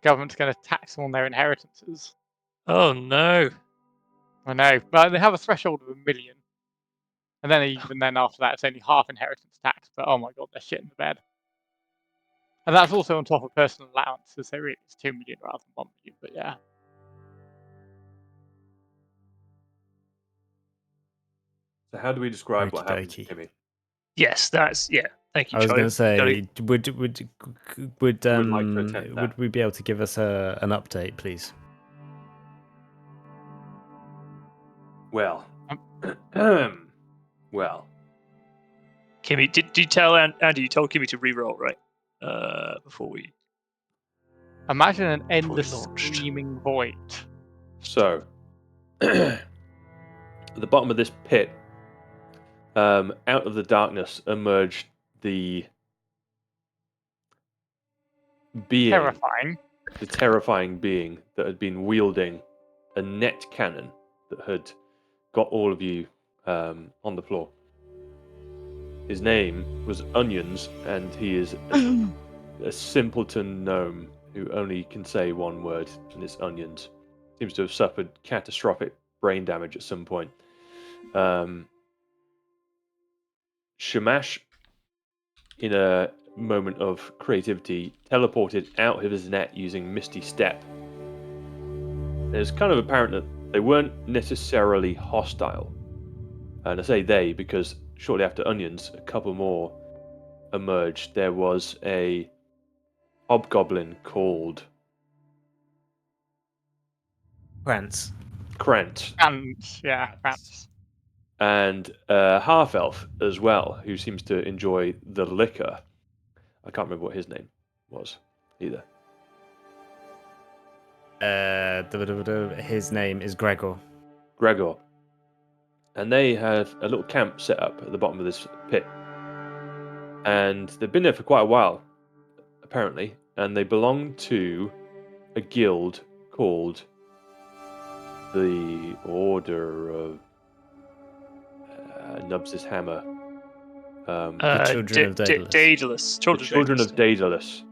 government's going to tax them on their inheritances. Oh no! I know, but they have a threshold of 1 million, and then even then after that, it's only half inheritance tax. But oh my god, they're shit in the bed. And that's also on top of personal allowances, so really it's 2 million rather than 1 million. But yeah. So how do we describe what happened to Okey-dokey. Timmy? Yes, that's Thank you, I was Charlie. going to say, would like to attempt that. would we be able to give us an update, please? Well, well, Kimmy, did you tell Andy? You told Kimmy to re-roll, right? Before we Imagine an endless launched. screaming void. so at the bottom of this pit, out of the darkness emerged the being, Terrifying. the terrifying being that had been wielding a net cannon that had got all of you on the floor. His name was Onions, and he is a simpleton gnome who only can say one word, and it's Onions. Seems to have suffered catastrophic brain damage at some point. Shamash, in a moment of creativity, teleported out of his net using Misty Step. It's kind of apparent that they weren't necessarily hostile. And I say they because shortly after Onions, a couple more emerged. There was a hobgoblin called Krantz. Krant, Krantz. and a half-elf as well, who seems to enjoy the liquor. I can't remember what his name was either. His name is Gregor. Gregor. And they have a little camp set up at the bottom of this pit. And they've been there for quite a while, apparently. And they belong to a guild called the Order of Nubs' Hammer. The Children of Daedalus. Daedalus. Children of Daedalus.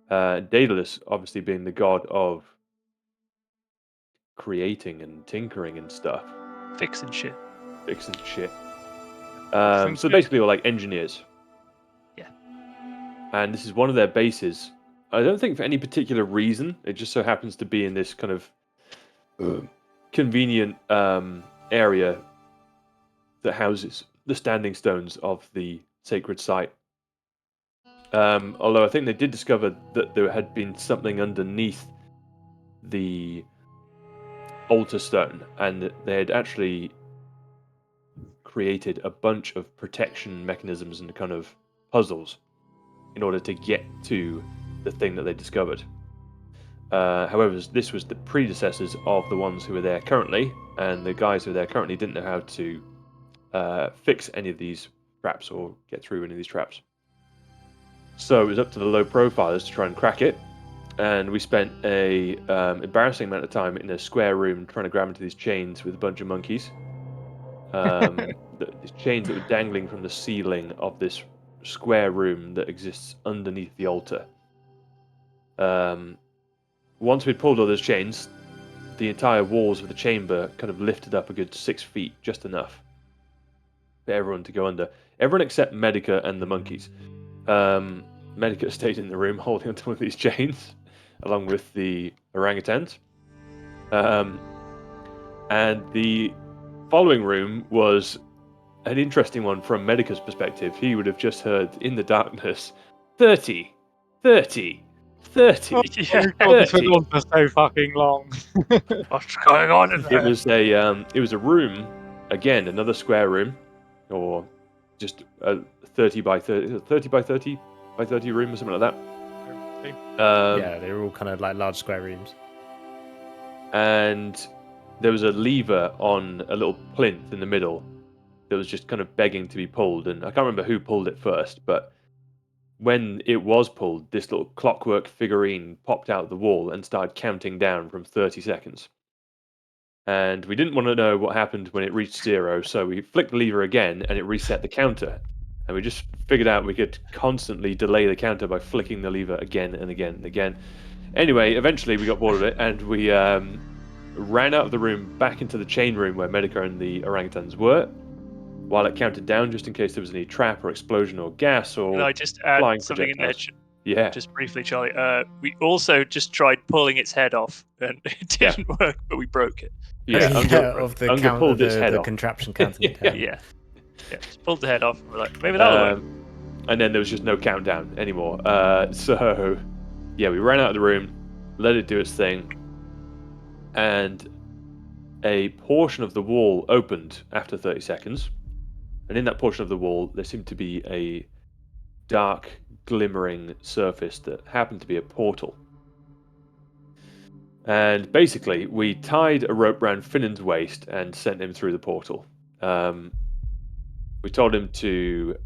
Daedalus, obviously being the god of creating and tinkering and stuff. Fixing shit. So basically, all like engineers. Yeah. And this is one of their bases. I don't think for any particular reason. It just so happens to be in this kind of convenient area that houses the standing stones of the sacred site. Although I think they did discover that there had been something underneath the altar stone, and they had actually created a bunch of protection mechanisms and kind of puzzles in order to get to the thing that they discovered. However, this was the predecessors of the ones who are there currently, and the guys who are there currently didn't know how to fix any of these traps or get through any of these traps. So it was up to the low profilers to try and crack it, and we spent a embarrassing amount of time in a square room trying to grab into these chains with a bunch of monkeys. These chains that were dangling from the ceiling of this square room that exists underneath the altar. Once we'd pulled all those chains, the entire walls of the chamber kind of lifted up a good 6 feet, just enough for everyone to go under. Everyone except Medica and the monkeys. Medica stayed in the room holding onto one of these chains, along with the orangutans. And the following room was an interesting one from Medica's perspective. He would have just heard in the darkness, 30, 30, 30, Oh, Yeah. God, this went on for so fucking long. What's going on in there? It was a room, again, another square room, or just a 30 by 30 by 30 by 30 room or something like that. Yeah, they were all kind of like large square rooms. And there was a lever on a little plinth in the middle that was just kind of begging to be pulled, and I can't remember who pulled it first, but when it was pulled, this little clockwork figurine popped out of the wall and started counting down from 30 seconds. And we didn't want to know what happened when it reached 0, so we flicked the lever again and it reset the counter. And we just figured out we could constantly delay the counter by flicking the lever again and again and again. Anyway, eventually we got bored of it, and we ran out of the room back into the chain room where Medica and the orangutans were, while it counted down just in case there was any trap or explosion or gas or Can I just add flying something in there? projectiles. Yeah. Just briefly, Charlie. We also just tried pulling its head off, and it didn't work, but we broke it. Yeah, of the Unger count, pulled its head the off. contraption counting it down. Yeah, just pulled the head off, and we're like, maybe that'll work. And then there was just no countdown anymore. So, yeah, we ran out of the room, let it do its thing, and a portion of the wall opened after 30 seconds. And in that portion of the wall, there seemed to be a dark, glimmering surface that happened to be a portal. And basically, we tied a rope around Finnan's waist and sent him through the portal. We told him to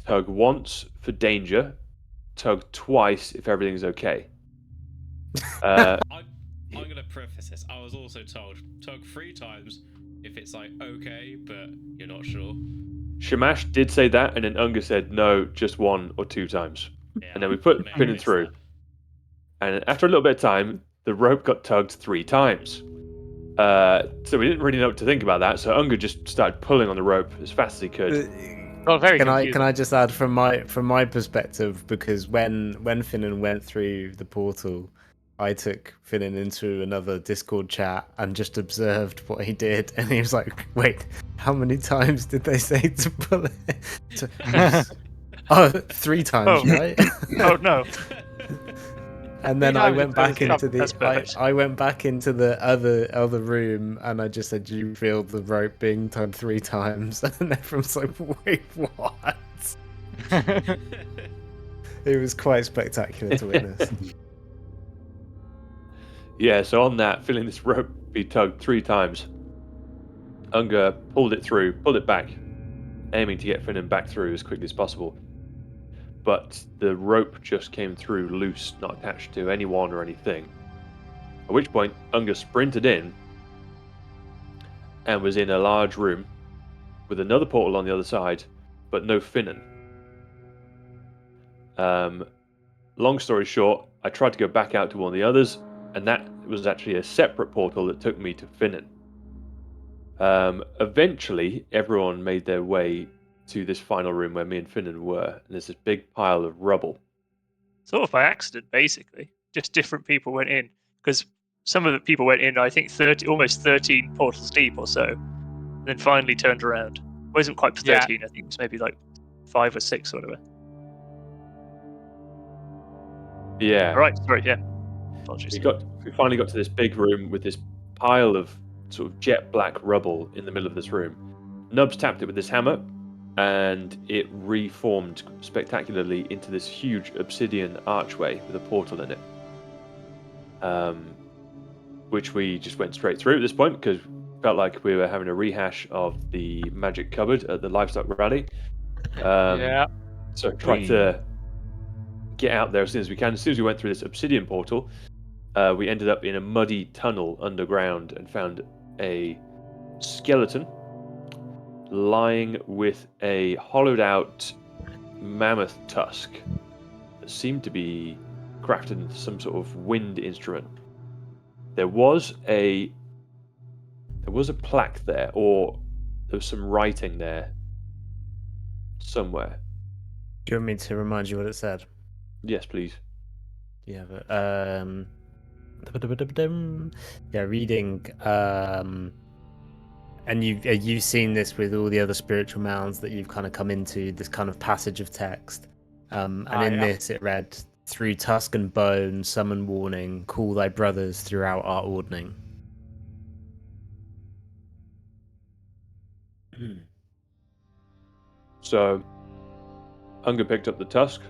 tug once for danger, tug twice if everything's okay. I'm going to preface this. I was also told tug 3 times if it's like okay, but you're not sure. Shamash did say that, and then Unger said no, just 1 or 2 times. Yeah, And then we put Finnan through. And after a little bit of time, the rope got tugged 3 times. So we didn't really know what to think about that. So Unger just started pulling on the rope as fast as he could. Well, very Can confusing. I just add from my perspective, because when Finnan went through the portal, I took Finnan into another Discord chat and just observed what he did, and he was like, "Wait, how many times did they say to pull it?" Oh, 3 times, right? Oh no! And then I went back into That's perfect. I went back into the other room, and I just said, "Do you feel the rope being tugged 3 times?" And everyone's like, "Wait, what?" It was quite spectacular to witness. Yeah, so on that, feeling this rope be tugged 3 times, Unger pulled it back, aiming to get Finnan back through as quickly as possible. But the rope just came through loose, not attached to anyone or anything. At which point, Unger sprinted in and was in a large room with another portal on the other side, but no Finnan. Long story short, I tried to go back out to one of the others, and that was actually a separate portal that took me to Finnan. Eventually, everyone made their way to this final room where me and Finnan were, and there's this big pile of rubble. Sort of by accident, basically. Just different people went in, because some of the people went in, I think, almost 13 portals deep or so, and then finally turned around. It wasn't quite 13, I think it was maybe like 5 or 6 or whatever. Yeah. All right, sorry, yeah. Apologies. We finally got to this big room with this pile of sort of jet black rubble in the middle of this room. Nubs tapped it with his hammer, and it reformed spectacularly into this huge obsidian archway with a portal in it. Which we just went straight through at this point because felt like we were having a rehash of the magic cupboard at the livestock rally. Yeah. So tried to get out there as soon as we can. As soon as we went through this obsidian portal, we ended up in a muddy tunnel underground and found a skeleton lying with a hollowed out mammoth tusk that seemed to be crafted into some sort of wind instrument. There was a plaque there, or there was some writing there somewhere. Do you want me to remind you what it said? Yes, please. Yeah, but yeah, reading. And you've seen this with all the other spiritual mounds that you've kind of come into, this kind of passage of text. And in this, it read, "Through tusk and bone, summon warning, call thy brothers throughout our ordning." So, Unger picked up the tusk,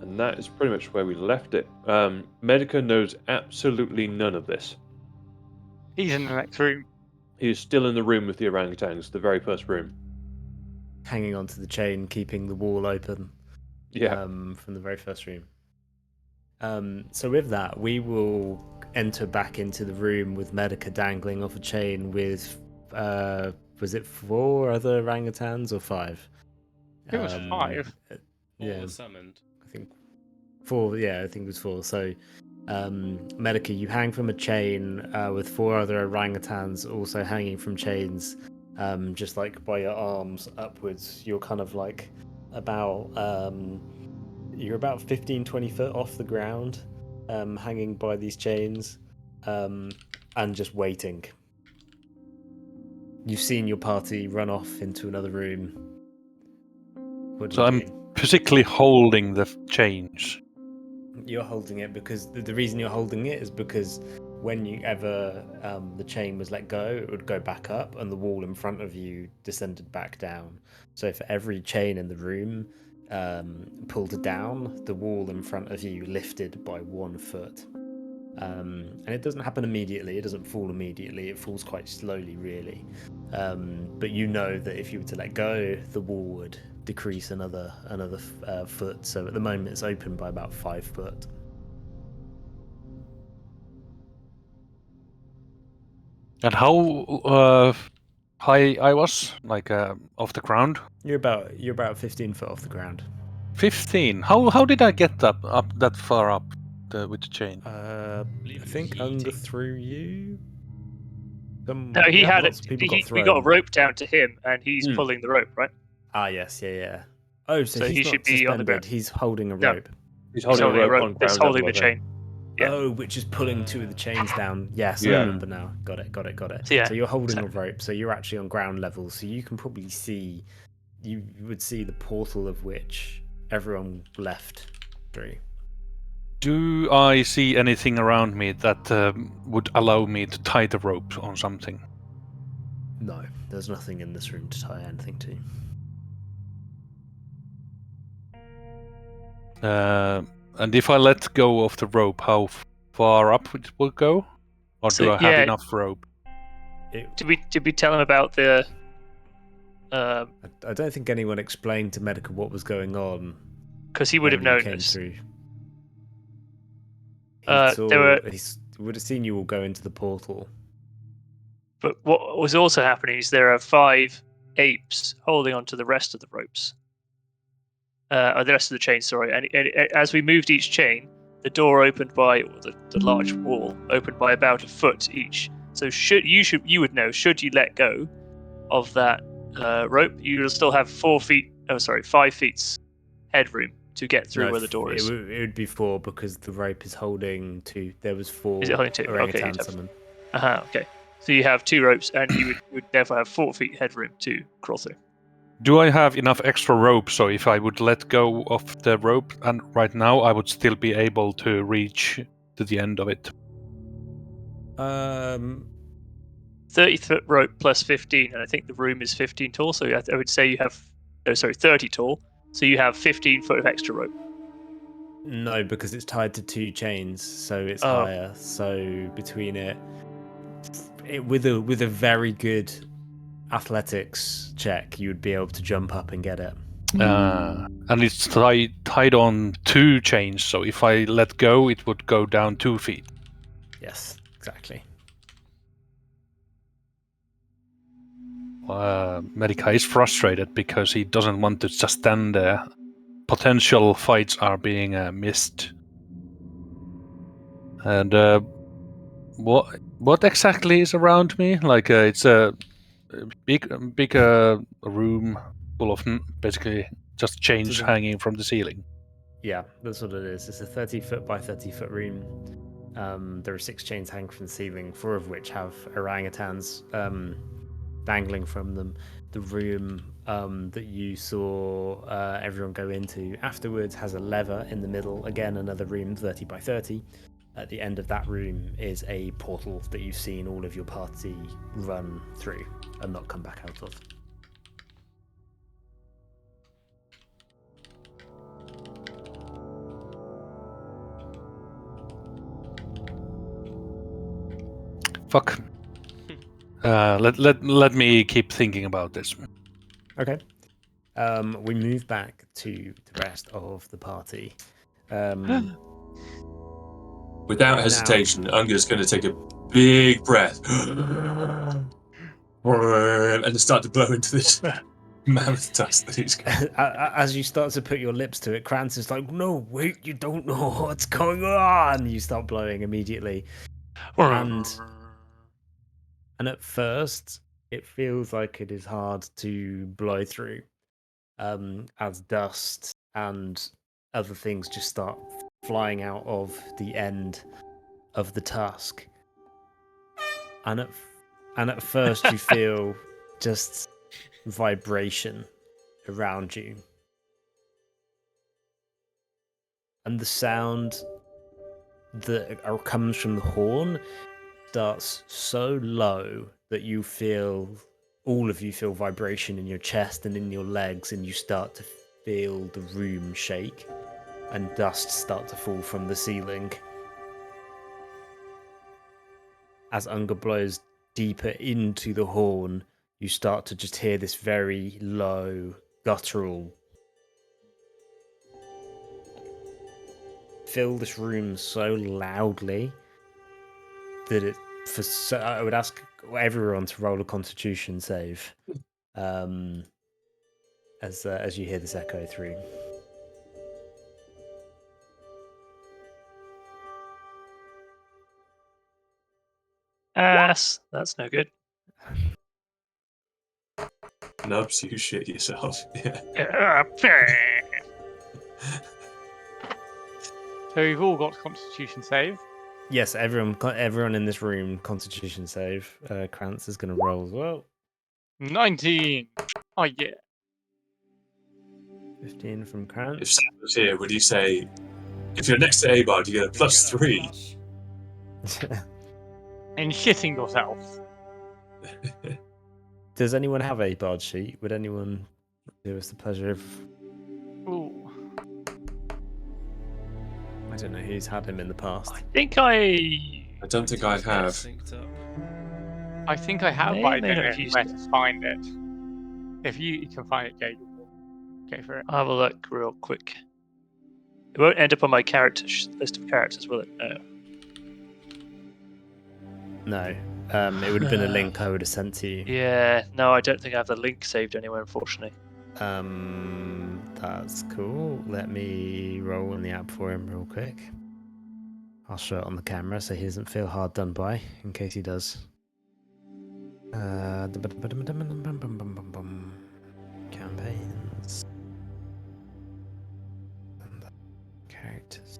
and that is pretty much where we left it. Medica knows absolutely none of this. He's in the next room. He is still in the room with the orangutans, the very first room. Hanging onto the chain, keeping the wall open. Yeah. From the very first room. So with that, we will enter back into the room with Medica dangling off a chain with was it 4 other orangutans or 5? It was 5. All Yeah, were summoned. I think 4. Yeah, I think it was 4. So, Medica, you hang from a chain with 4 other orangutans also hanging from chains, just like by your arms upwards. You're kind of like about you're about 15-20 foot off the ground, hanging by these chains, and just waiting. You've seen your party run off into another room. What do So you I'm do? physically holding the chains. You're holding it because the reason you're holding it is because whenever the chain was let go, it would go back up, and the wall in front of you descended back down. So for every chain in the room pulled down, the wall in front of you lifted by 1 foot. And it doesn't happen immediately. It doesn't fall immediately. It falls quite slowly, really. But you know that if you were to let go, the wall would decrease another foot. So at the moment, it's open by about 5 foot. And how high I was, like off the ground? You're about 15 foot off the ground. 15. How did I get up that far up with the chain? I believe it was think Unger yeeting. threw you. No, he had it. Lots of people got We got a thrown. rope down to him, and he's Hmm. pulling the rope, right? Ah, yes, yeah. Oh, so So he's he not should be on the suspended. ground. He's holding a No. rope. He's He's holding a rope on rope that's ground holding level, the I think. chain. Yeah. Oh, which is pulling 2 of the chains down. Yes, I Yeah. remember now. Got it. So, yeah, So you're holding a exactly. rope, so you're actually on ground level, so you can probably see, you would see the portal of which everyone left through. Do I see anything around me that would allow me to tie the rope on something? No, there's nothing in this room to tie anything to. And if I let go of the rope, how far up it will go? Or So, do I have yeah. enough rope? Did we tell him about the? I don't think anyone explained to Medica what was going on. Because he would have whenever you known came this. through. He would have seen you all go into the portal. But what was also happening is there are 5 apes holding onto the rest of the ropes. Or the rest of the chain, sorry. And as we moved each chain, the door opened by, or the large wall opened by about a foot each. So you would know, should you let go of that rope, you will still have 5 feet headroom to get through where the door is. It would be 4 because the rope is holding 2. There was 4 Is it holding 2? Okay, orangutan you'd have- summoned. Okay. So you have 2 ropes, and you would therefore have 4 feet headroom to crawl through. Do I have enough extra rope so if I would let go of the rope and right now I would still be able to reach to the end of it? 30-foot rope plus 15, and I think the room is 15 tall, so I would say you have 30 tall, so you have 15 foot of extra rope. No, because it's tied to 2 chains, so it's Oh. higher. So between it with a very good athletics check, you would be able to jump up and get it. And it's tied on 2 chains, so if I let go it would go down 2 feet. Yes, exactly. Medica is frustrated because he doesn't want to just stand there. Potential fights are being missed. And what exactly is around me? Like it's a big room full of basically just chains hanging from the ceiling. Yeah, that's what it is. It's a 30-foot by 30-foot room. There are 6 chains hanging from the ceiling, 4 of which have orangutans dangling from them. The room that you saw everyone go into afterwards has a lever in the middle. Again, another room 30 by 30. At the end of that room is a portal that you've seen all of your party run through and not come back out of. Fuck. Let me keep thinking about this. Okay. We move back to the rest of the party. Without hesitation, Unger's going to take a big breath. and then start to blow into this mammoth tusk that he's got. As you start to put your lips to it, Krantz is like, "No, wait, you don't know what's going on." You start blowing immediately, and at first it feels like it is hard to blow through, as dust and other things just start flying out of the end of the tusk, and at first you feel just vibration around you. And the sound that comes from the horn starts so low that all of you feel vibration in your chest and in your legs, and you start to feel the room shake and dust start to fall from the ceiling. As Unger blows deeper into the horn, you start to just hear this very low, guttural. Fill this room so loudly that I would ask everyone to roll a Constitution save, as you hear this echo through. That's no good. Nubs, you shit yourself. Yeah. So we've all got Constitution save. Yes, everyone in this room, Constitution save. Krantz is going to roll as well. 19. Oh yeah. 15 from If Krantz. Sam was here, would he say, if you're next to Abard, you get a +3? And shitting yourself. Does anyone have a bard sheet? Would anyone do us the pleasure of? Ooh. I don't know who's had him in the past. I think I don't think I have. Synced up. I think I have, May but or I may don't not know have used where it. to find it. If you can find it, Jay, go for it. I'll have a look real quick. It won't end up on my list of characters, will it? No. No. It would have been a link I would have sent to you. Yeah, no, I don't think I have the link saved anywhere, unfortunately. That's cool. Let me roll in the app for him real quick. I'll show it on the camera so he doesn't feel hard done by, in case he does. Campaigns. And characters.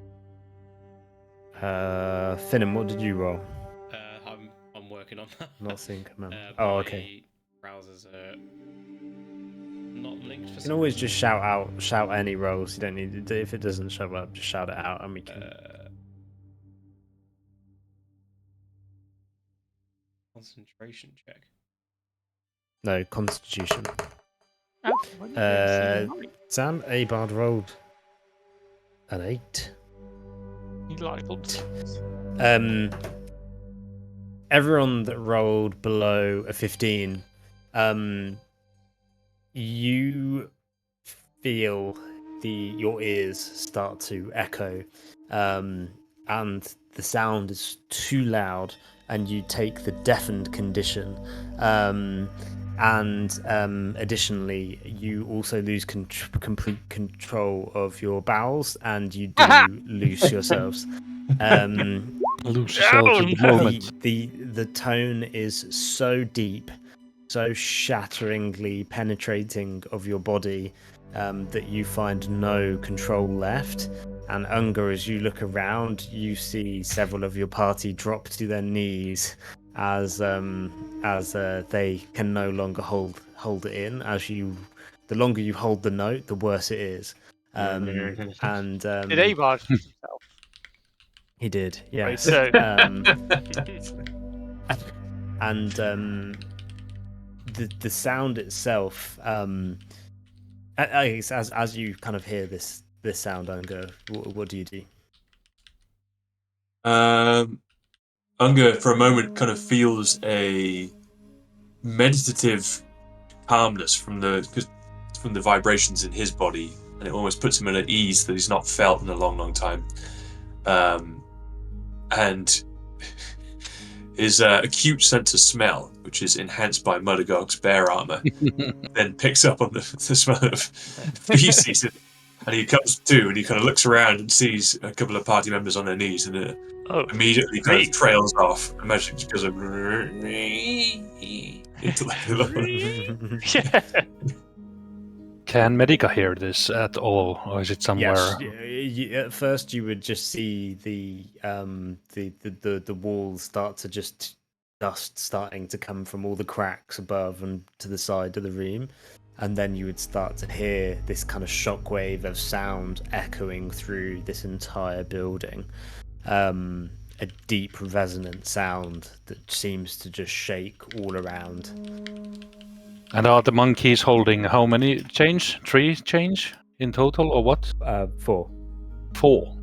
Finnan, what did you roll? I'm working on that. Not seeing command. My Okay. Browsers are not linked for You some can always reason. just shout any rolls. You don't need to, if it doesn't show up, just shout it out and we can. Concentration check. No, Constitution. Oh, what did I say? Sam Abard rolled an 8. You like it. Everyone that rolled below a 15, you feel your ears start to echo, and the sound is too loud, and you take the deafened condition. And additionally, you also lose complete control of your bowels, and you do loose yourselves. Lose yourself in the moment. The tone is so deep, so shatteringly penetrating of your body, that you find no control left. And Unger, as you look around, you see several of your party drop to their knees as they can no longer hold it in. The longer you hold the note, the worse it is. And Did Abard shoot himself? he did, yeah. Right, so And the sound itself, I guess as you kind of hear this sound, Unger, what do you do? Unger, for a moment, kind of feels a meditative calmness from the vibrations in his body, and it almost puts him at ease that he's not felt in a long, long time. And his acute sense of smell, which is enhanced by Mudagog's bear armor, then picks up on the smell of feces, and he comes to, and he kind of looks around and sees a couple of party members on their knees, and immediately kind of trails off. And magically just goes into like the Yeah. Can Medica hear this at all, or is it somewhere? Yes. At first, you would just see the walls start to just dust starting to come from all the cracks above and to the side of the room, and then you would start to hear this kind of shockwave of sound echoing through this entire building. A deep resonant sound that seems to just shake all around. And are the monkeys holding how many change? 3 change in total, or what? 4. 4.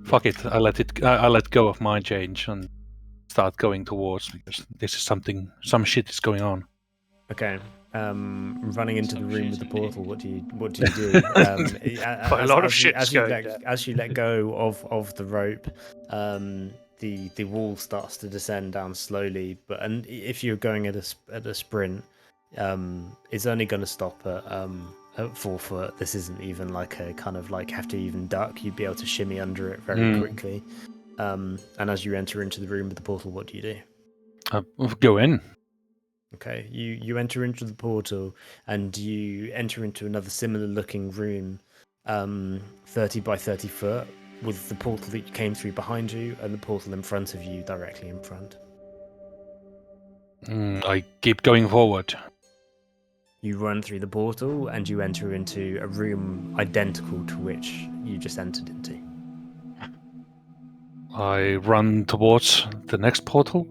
Fuck it. I let go of my change and start going towards, because this is some shit is going on. Okay. Running into the room with the portal. What do you do? Quite a lot of shit's going down. As you let go of the rope, the wall starts to descend down slowly. And if you're going at a sprint, it's only going to stop at 4 foot. This isn't even like a kind of like have to even duck. You'd be able to shimmy under it very quickly. And as you enter into the room with the portal, what do you do? Go in. Okay, you enter into the portal and you enter into another similar looking room, 30 by 30 foot, with the portal that you came through behind you and the portal in front of you directly in front. I keep going forward. You run through the portal and you enter into a room identical to which you just entered into. I run towards the next portal.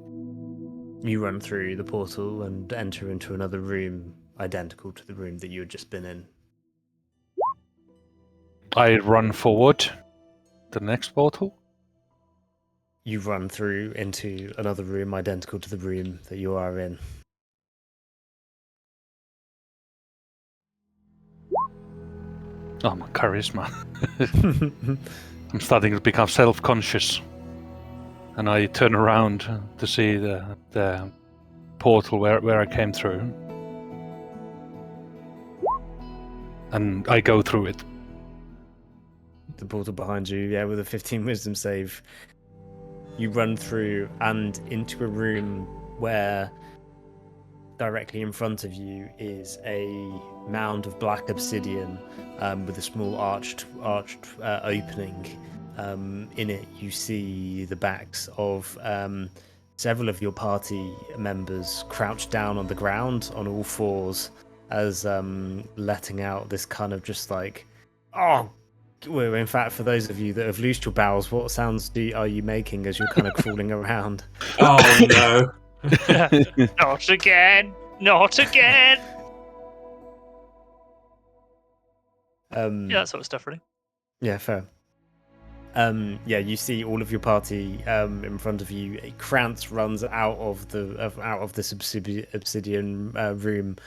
You run through the portal and enter into another room identical to the room that you had just been in. I run forward the next portal. You run through into another room identical to the room that you are in. Oh, my charisma. I'm starting to become self-conscious. And I turn around to see the portal where I came through. And I go through it. The portal behind you, yeah, with a 15 wisdom save. You run through and into a room where directly in front of you is a mound of black obsidian with a small arched opening. In it, you see the backs of several of your party members crouched down on the ground on all fours, as letting out this kind of just like, oh. Well, in fact, for those of you that have loosed your bowels, what sounds are you making as you're kind of crawling around? Oh no! Not again! Not again! Yeah, that sort of stuff, really. Yeah, fair. Yeah, you see all of your party in front of you. Krantz runs out of this obsidian room,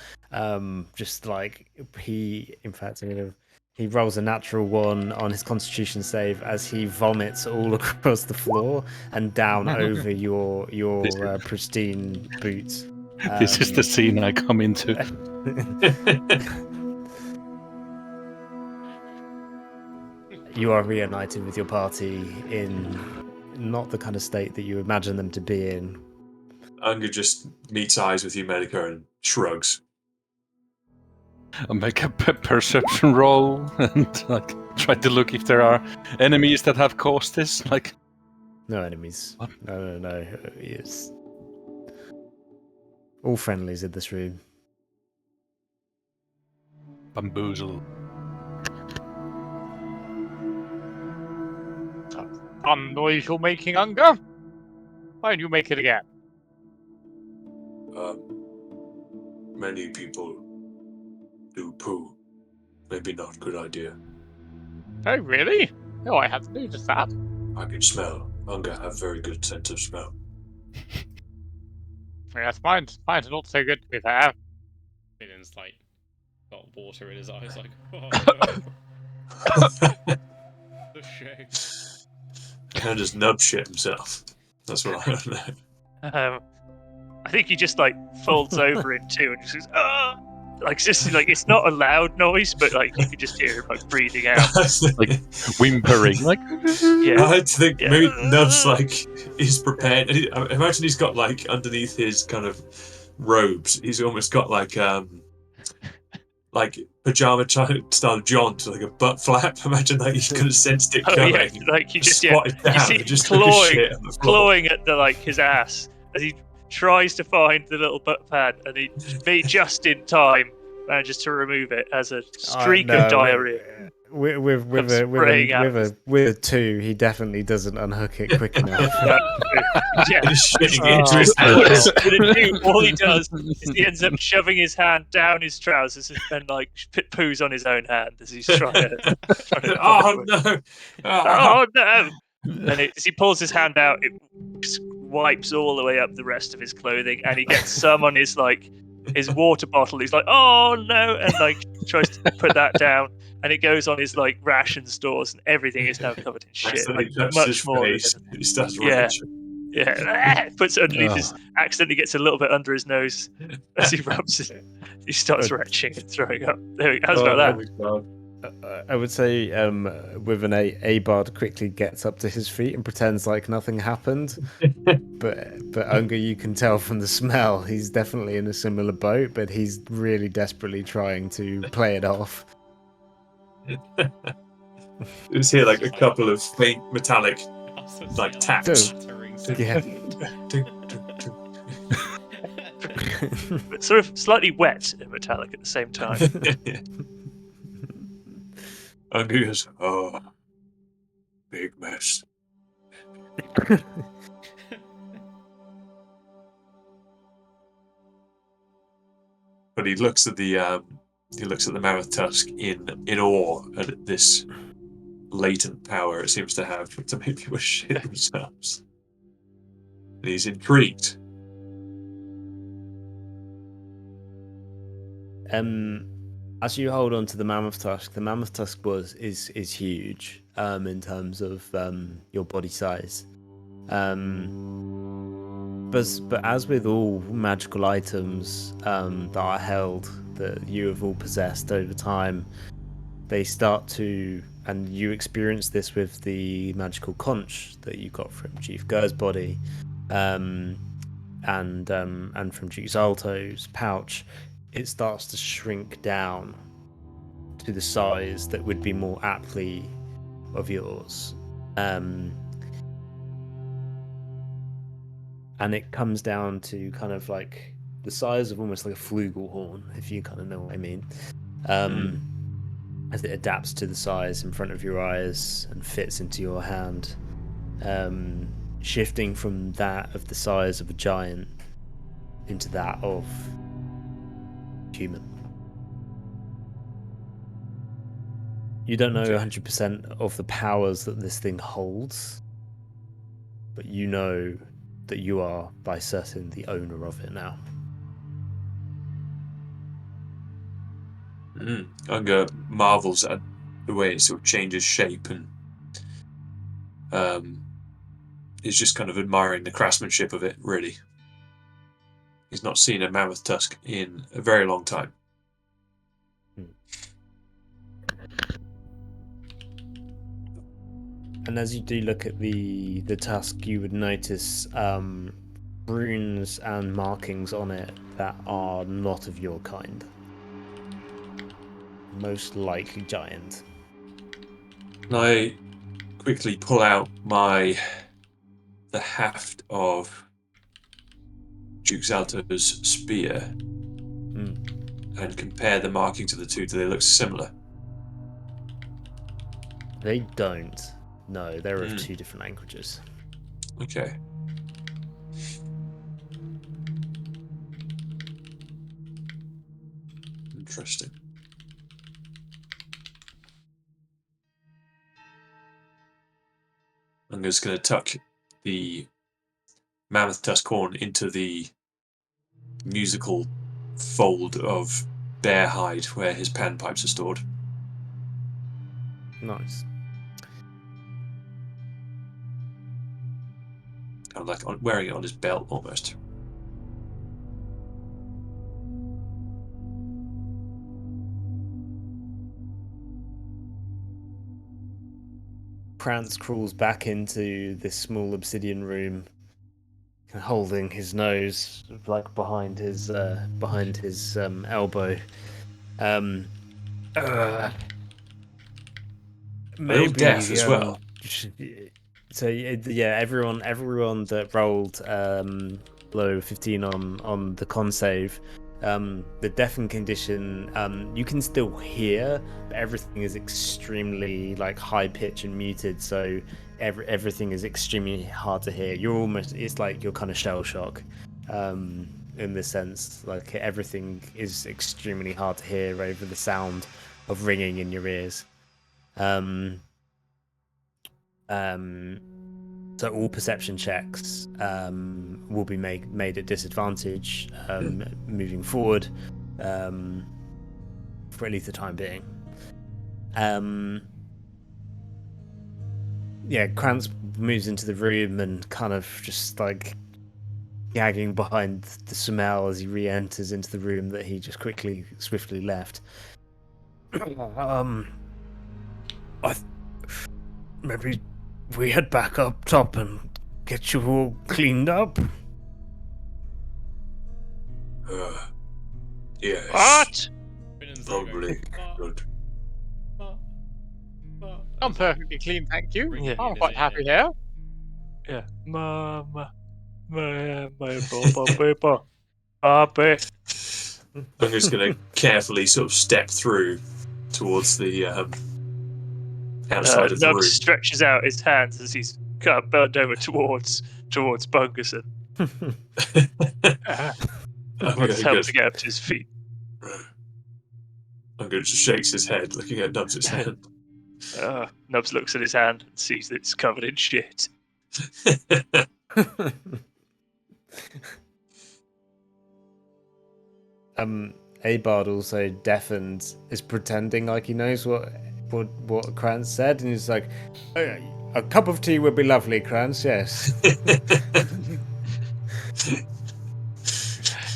just like he rolls a natural 1 on his Constitution save as he vomits all across the floor and down over your pristine boots. This is the scene I come into. You are reunited with your party in not the kind of state that you imagine them to be in. Unger just meets eyes with you, Medica, and shrugs. I make a perception roll and like try to look if there are enemies that have caused this. Like, no enemies. What? No. It's all friendlies in this room. bamboozle. Fun noise you're making, Unger. Why don't you make it again? Many people do poo. Maybe not a good idea. Oh, really? No, I hadn't noticed that. I can smell. Unger have very good sense of smell. Yes, mine's not so good, to be fair. Finn's like got water in his eyes, like, oh, the shame. Kind of just nub shit himself. That's what I don't know. I think he just like folds over in two and just goes, ah! Like just like it's not a loud noise, but like you can just hear him like breathing out. Like whimpering, like Yeah. I had to think Yeah. maybe Nub's like he's prepared. I imagine he's got like underneath his kind of robes, he's almost got like pajama style jaunt, like a butt flap. Imagine like he's kind of sensed it Oh coming. yeah, like he just squatted down you see and just clawing, took a shit on the floor. clawing at the like his ass as he tries to find the little butt pad, and he just in time manages to remove it as a streak of diarrhea. With spraying out of a 2, he definitely doesn't unhook it quick enough. Yeah. Just shitting Oh. into his With hands. a 2, all he does is he ends up shoving his hand down his trousers and like poos on his own hand as he's trying to. Oh no! Oh no! And as he pulls his hand out, it wipes all the way up the rest of his clothing, and he gets some on his his water bottle. He's like, "Oh no!" and like tries to put that down, and it goes on his like ration stores, and everything is now covered in shit. Accidentally Like touches much his more. face. He starts Yeah. retching. Yeah, puts it underneath his. Accidentally gets a little bit under his nose as he rubs it. He starts retching and throwing up. There we go. How's about that? my God. I would say with an A-Bard quickly gets up to his feet and pretends like nothing happened. but Unger, you can tell from the smell, he's definitely in a similar boat, but he's really desperately trying to play it off. You just hear like a couple of faint metallic like taps. Yeah. But sort of slightly wet and metallic at the same time. Unger goes, oh, big mess. But he looks at the mammoth tusk in awe at this latent power it seems to have to make people shit themselves. And he's intrigued. As you hold on to the mammoth tusk is huge in terms of your body size. But as with all magical items that are held that you have all possessed over time, they start to, and you experience this with the magical conch that you got from Chief Gur's body, and from Duke Zalto's pouch. It starts to shrink down to the size that would be more aptly of yours. And it comes down to kind of like the size of almost like a flugelhorn, if you kind of know what I mean. As it adapts to the size in front of your eyes and fits into your hand, shifting from that of the size of a giant into that of human. You don't know 100% of the powers that this thing holds, but you know that you are, by certain, the owner of it now. Unger marvels at the way it sort of changes shape and is just kind of admiring the craftsmanship of it, really. He's not seen a mammoth tusk in a very long time. And as you do look at the tusk, you would notice runes and markings on it that are not of your kind. Most likely giant. I quickly pull out the haft of Duke Zalto's spear and compare the markings of the two. Do they look similar? They don't. No, they're of two different languages. Okay. Interesting. I'm just going to tuck the mammoth tusk horn into the musical fold of bear hide where his panpipes are stored. Nice. kind of like wearing it on his belt almost. Prance crawls back into this small obsidian room, holding his nose like behind his elbow. They're all deaf as well. So yeah, everyone that rolled below 15 on the con save, the deafened condition, you can still hear, but everything is extremely like high pitch and muted. So everything is extremely hard to hear. It's like you're kind of shell shock, in this sense. Like everything is extremely hard to hear over the sound of ringing in your ears. So all perception checks will be made at disadvantage moving forward, for at least the time being. Yeah, Krantz moves into the room and kind of just like gagging behind the smell as he re-enters into the room that he just swiftly left. Maybe we head back up top and get you all cleaned up. Yes. What? Finn's Probably good. I'm perfectly clean, thank you. Yeah. I'm quite happy here. Yeah. Mama. My paper. Papi. I'm just going to carefully sort of step through towards the outside of the Nub room. stretches out his hands as he's kind of burned over towards Bungerson. I'm Wants going help to to get up to his feet. just shakes his head, looking at Nubs' hand. Nubs looks at his hand and sees that it's covered in shit. Abard also deafened is pretending like he knows what Krantz said, and he's like, a cup of tea would be lovely, Krantz, yes.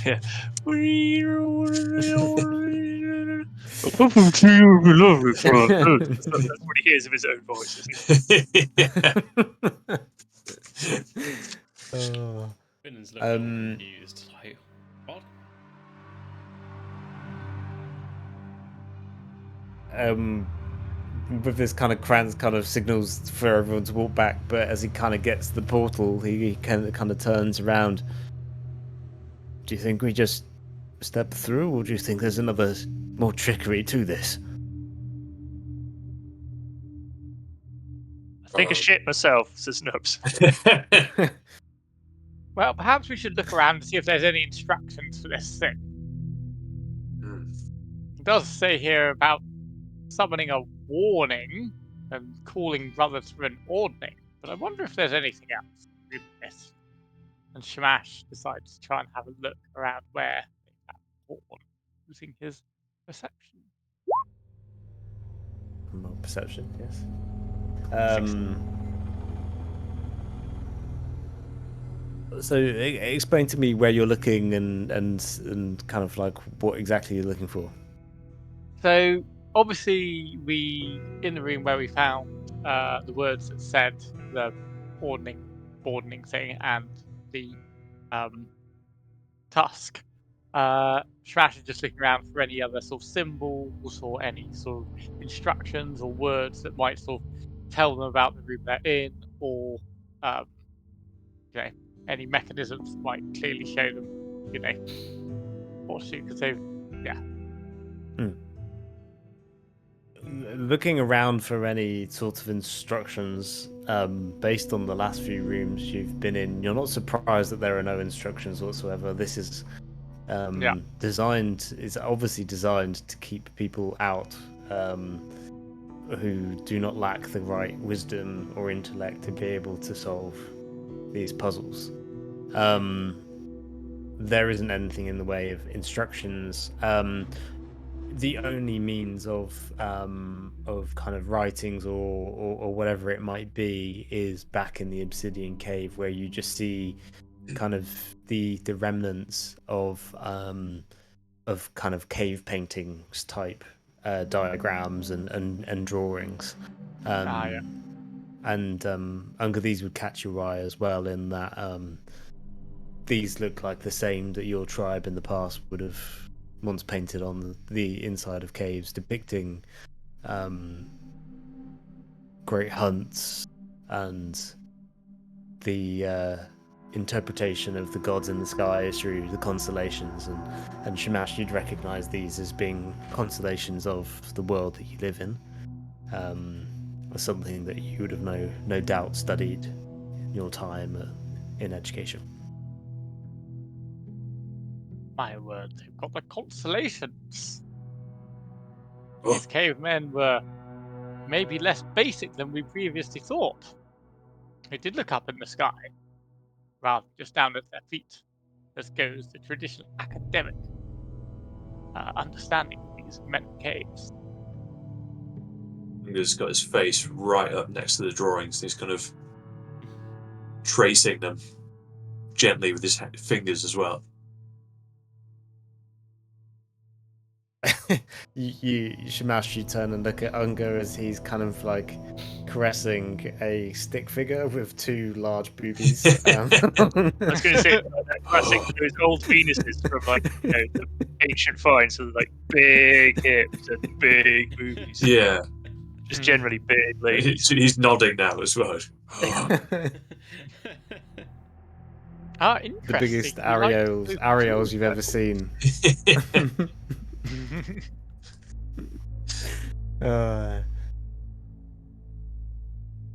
Yeah. That's what he hears of his own voice. Finn's looking confused. Like, what? With this kind of Krantz kind of signals for everyone to walk back, but as he kind of gets to the portal, he kind of turns around. Do you think we just step through, or do you think there's more trickery to this? I think of shit myself, says Nubs. Well, perhaps we should look around and see if there's any instructions for this thing. It does say here about summoning a warning and calling brothers for an ordning, but I wonder if there's anything else in this. And Shamash decides to try and have a look around where they found Horn, using his perception. More perception, yes. So explain to me where you're looking and kind of like what exactly you're looking for. So obviously we, in the room where we found the words that said the ordning thing and the tusk, Shamash is just looking around for any other sort of symbols or any sort of instructions or words that might sort of tell them about the room they're in, or any mechanisms that might clearly show them, what to do, because they've, Looking around for any sort of instructions, based on the last few rooms you've been in, you're not surprised that there are no instructions whatsoever. This is it's obviously designed to keep people out who do not lack the right wisdom or intellect to be able to solve these puzzles. There isn't anything in the way of instructions. the only means of kind of writings or whatever it might be is back in the obsidian cave, where you just see kind of the remnants of kind of cave paintings type diagrams and drawings. Yeah. And Unger, these would catch your eye as well, in that these look like the same that your tribe in the past would have once painted on the inside of caves, depicting great hunts and the interpretation of the gods in the sky through the constellations. And Shamash, you'd recognize these as being constellations of the world that you live in. Something that you would have no doubt studied in your time in education. My word, they've got the constellations. Oh. These cavemen were maybe less basic than we previously thought. They did look up in the sky, rather than just down at their feet, as goes the traditional academic understanding of these mental caves. He's got his face right up next to the drawings. He's kind of tracing them gently with his fingers as well. Shamash, you turn and look at Unger as he's kind of like caressing a stick figure with two large boobies. I was going to say that classic those old penises from like the ancient finds, so like big hips and big boobies. Yeah. Just generally big ladies. He's nodding now as well. Interesting. The biggest You like areoles you've ever seen.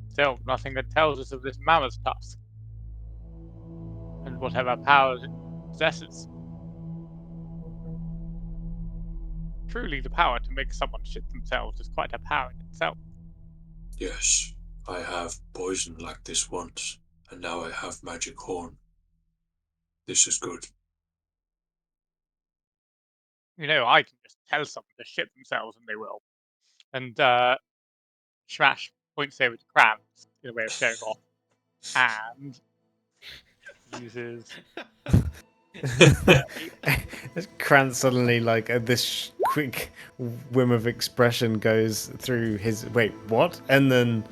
Still, nothing that tells us of this mammoth tusk and whatever powers it possesses. Truly, the power to make someone shit themselves is quite a power in itself. Yes, I have poison like this once, and now I have magic horn. This is good. You know, I can just tell someone to shit themselves and they will. And Smash points over to Krantz in a way of showing off, and uses. Krantz suddenly, like, this quick whim of expression goes through his. Wait, what? And then.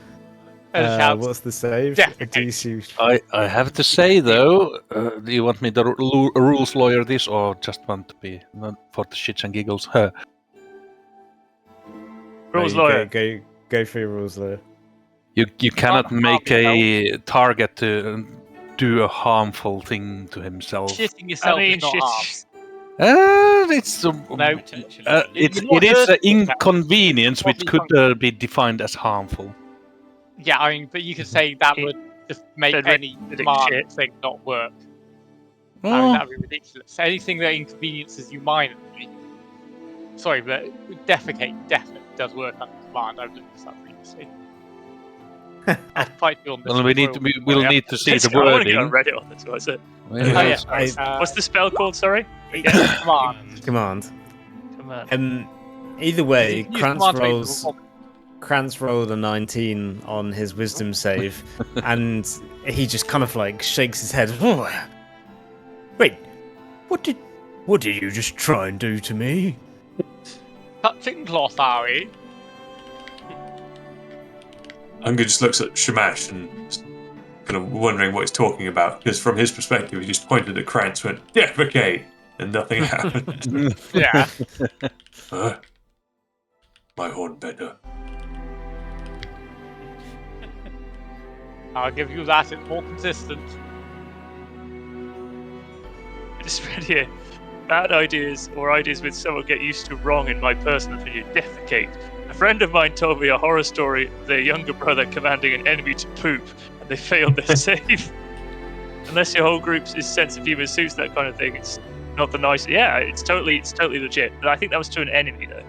What's the save? A DC. I have to say though, do you want me to rules lawyer this, or just want to be not for the shits and giggles? Rules lawyer. Go for your rules lawyer. You cannot make a target to do a harmful thing to himself. Shitting yourself is not harm. It's No, it is an inconvenience which could be defined as harmful. Yeah, I mean, but you could say that would just make any command thing not work. I mean, that would be ridiculous. Anything that inconveniences you minorly. Sorry, but defecate definitely does work under command. I've looked this up previously. I'll fight you on this. Well, we'll need to see the wording. I read it on this. What's it? What's the spell called? Sorry. Command. Either way, Krantz rolled a 19 on his wisdom save, and he just kind of like shakes his head. Wait, what did you just try and do to me? Touching cloth, are we? Unger just looks at Shamash and kind of wondering what he's talking about, because from his perspective, he just pointed at Krantz, went, defecate, and nothing happened. Yeah. My horn better. I'll give you that. It's more consistent. I just read here. Bad ideas or ideas which someone get used to wrong, in my personal opinion, defecate. A friend of mine told me a horror story of their younger brother commanding an enemy to poop, and they failed their save. Unless your whole group's sense of humour suits that kind of thing, it's not the nice. Yeah, it's totally legit. But I think that was to an enemy, though.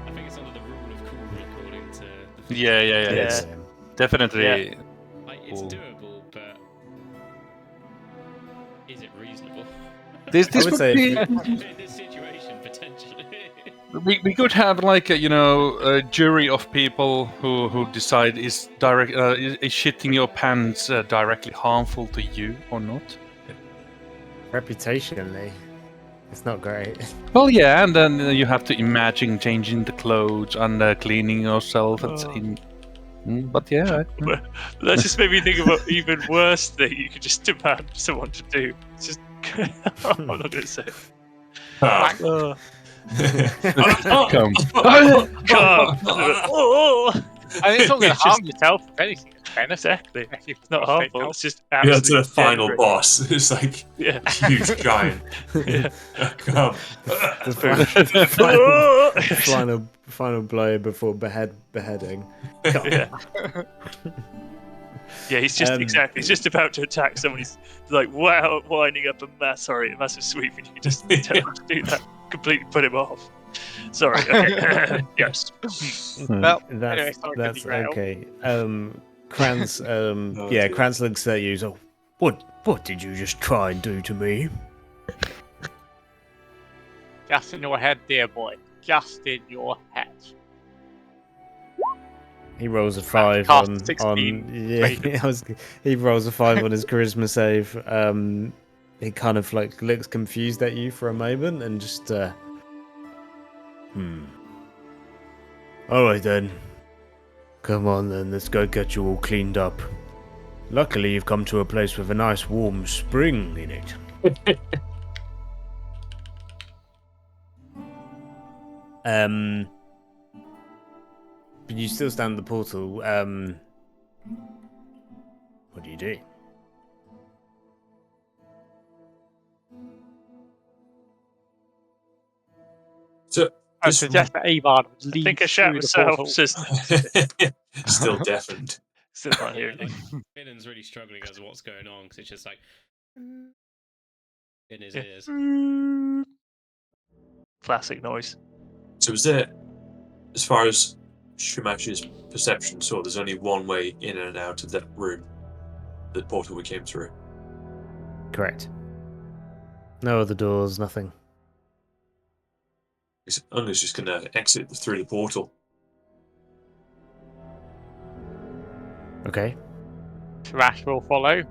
I think it's under the rule of cool according to the. Yeah. Definitely. Yeah. Like, it's doable, but is it reasonable? This would be in this situation, potentially. We could have like a jury of people who decide is shitting your pants directly harmful to you or not. Reputationally, it's not great. Well, yeah, and then you have to imagine changing the clothes and cleaning yourself. But yeah, But that just made me think of an even worse thing you could just demand someone to do. It's just I'm not going to say it. Ah. Oh, come. God. Oh, I think it's not going to It's harm just- yourself. If anything, it's benefit. exactly. If you It's not prostate harmful. health. It's just Yeah, to absolutely the final dead boss. It's like Yeah. a huge giant. Yeah. Come. The final blow before beheading. Yeah. Yeah, he's just exactly. He's just about to attack someone. He's like, wow, winding up a massive sweep, and you just tell him to do that. Completely put him off. Sorry. Okay. Yes. Well, anyway, That's sorry to derail. okay. Kranz, dear. Kranz looks at you. So, what did you just try and do to me? Just in your head, dear boy. Just in your head. He rolls a 5 Cast on 16 yeah. He rolls a 5 on his charisma save. He kind of like looks confused at you for a moment and just All right then. Come on then, let's go get you all cleaned up. Luckily, you've come to a place with a nice warm spring in it. But you still stand at the portal. What do you do? So I this suggest that Avard would I lead think a through shout the was portal. still deafened. Still can't hear Like, anything. Finnan's really struggling as to what's going on because it's just like in his Yeah. ears. Classic noise. So is there, as far as Shumash's perception saw, there's only one way in and out of that room, the portal we came through. Correct. No other doors, nothing. Unga's just gonna exit through the portal. Okay. Thrash will follow.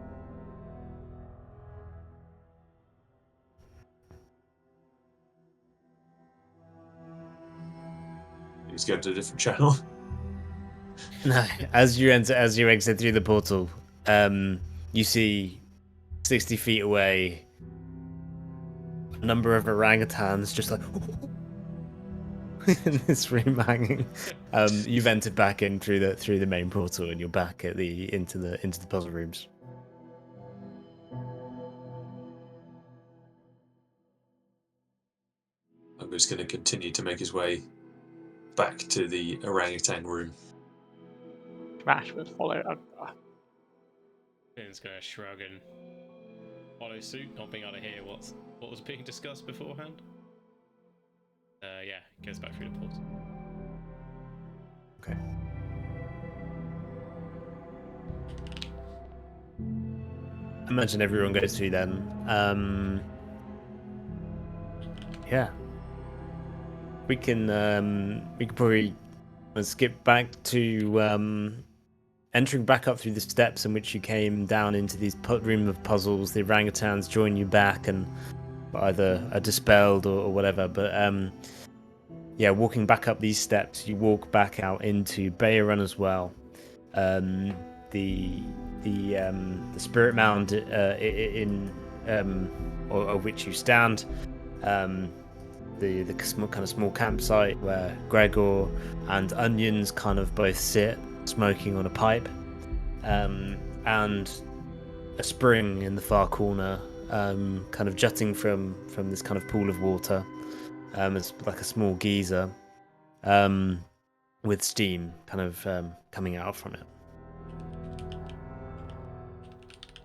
He's going to a different channel. No, as you exit through the portal, you see 60 feet away a number of orangutans just like in this room hanging. You've entered back in through the main portal and you're back at into the puzzle rooms. Unga's going to continue to make his way back to the orangutan room. Thrash will follow Unga. Finnan's gonna shrug and follow suit, not being able to hear what was being discussed beforehand. Yeah, goes back through the portal. Okay. I imagine everyone goes through then. Yeah. We can probably skip back to entering back up through the steps in which you came down into these room of puzzles. The orangutans join you back and either are dispelled or whatever. But yeah, walking back up these steps, you walk back out into Bayerun as well. The spirit mound in of which you stand. The kind of small campsite where Gregor and Onions kind of both sit, smoking on a pipe, and a spring in the far corner, kind of jutting from this kind of pool of water. It's like a small geyser, with steam kind of coming out from it.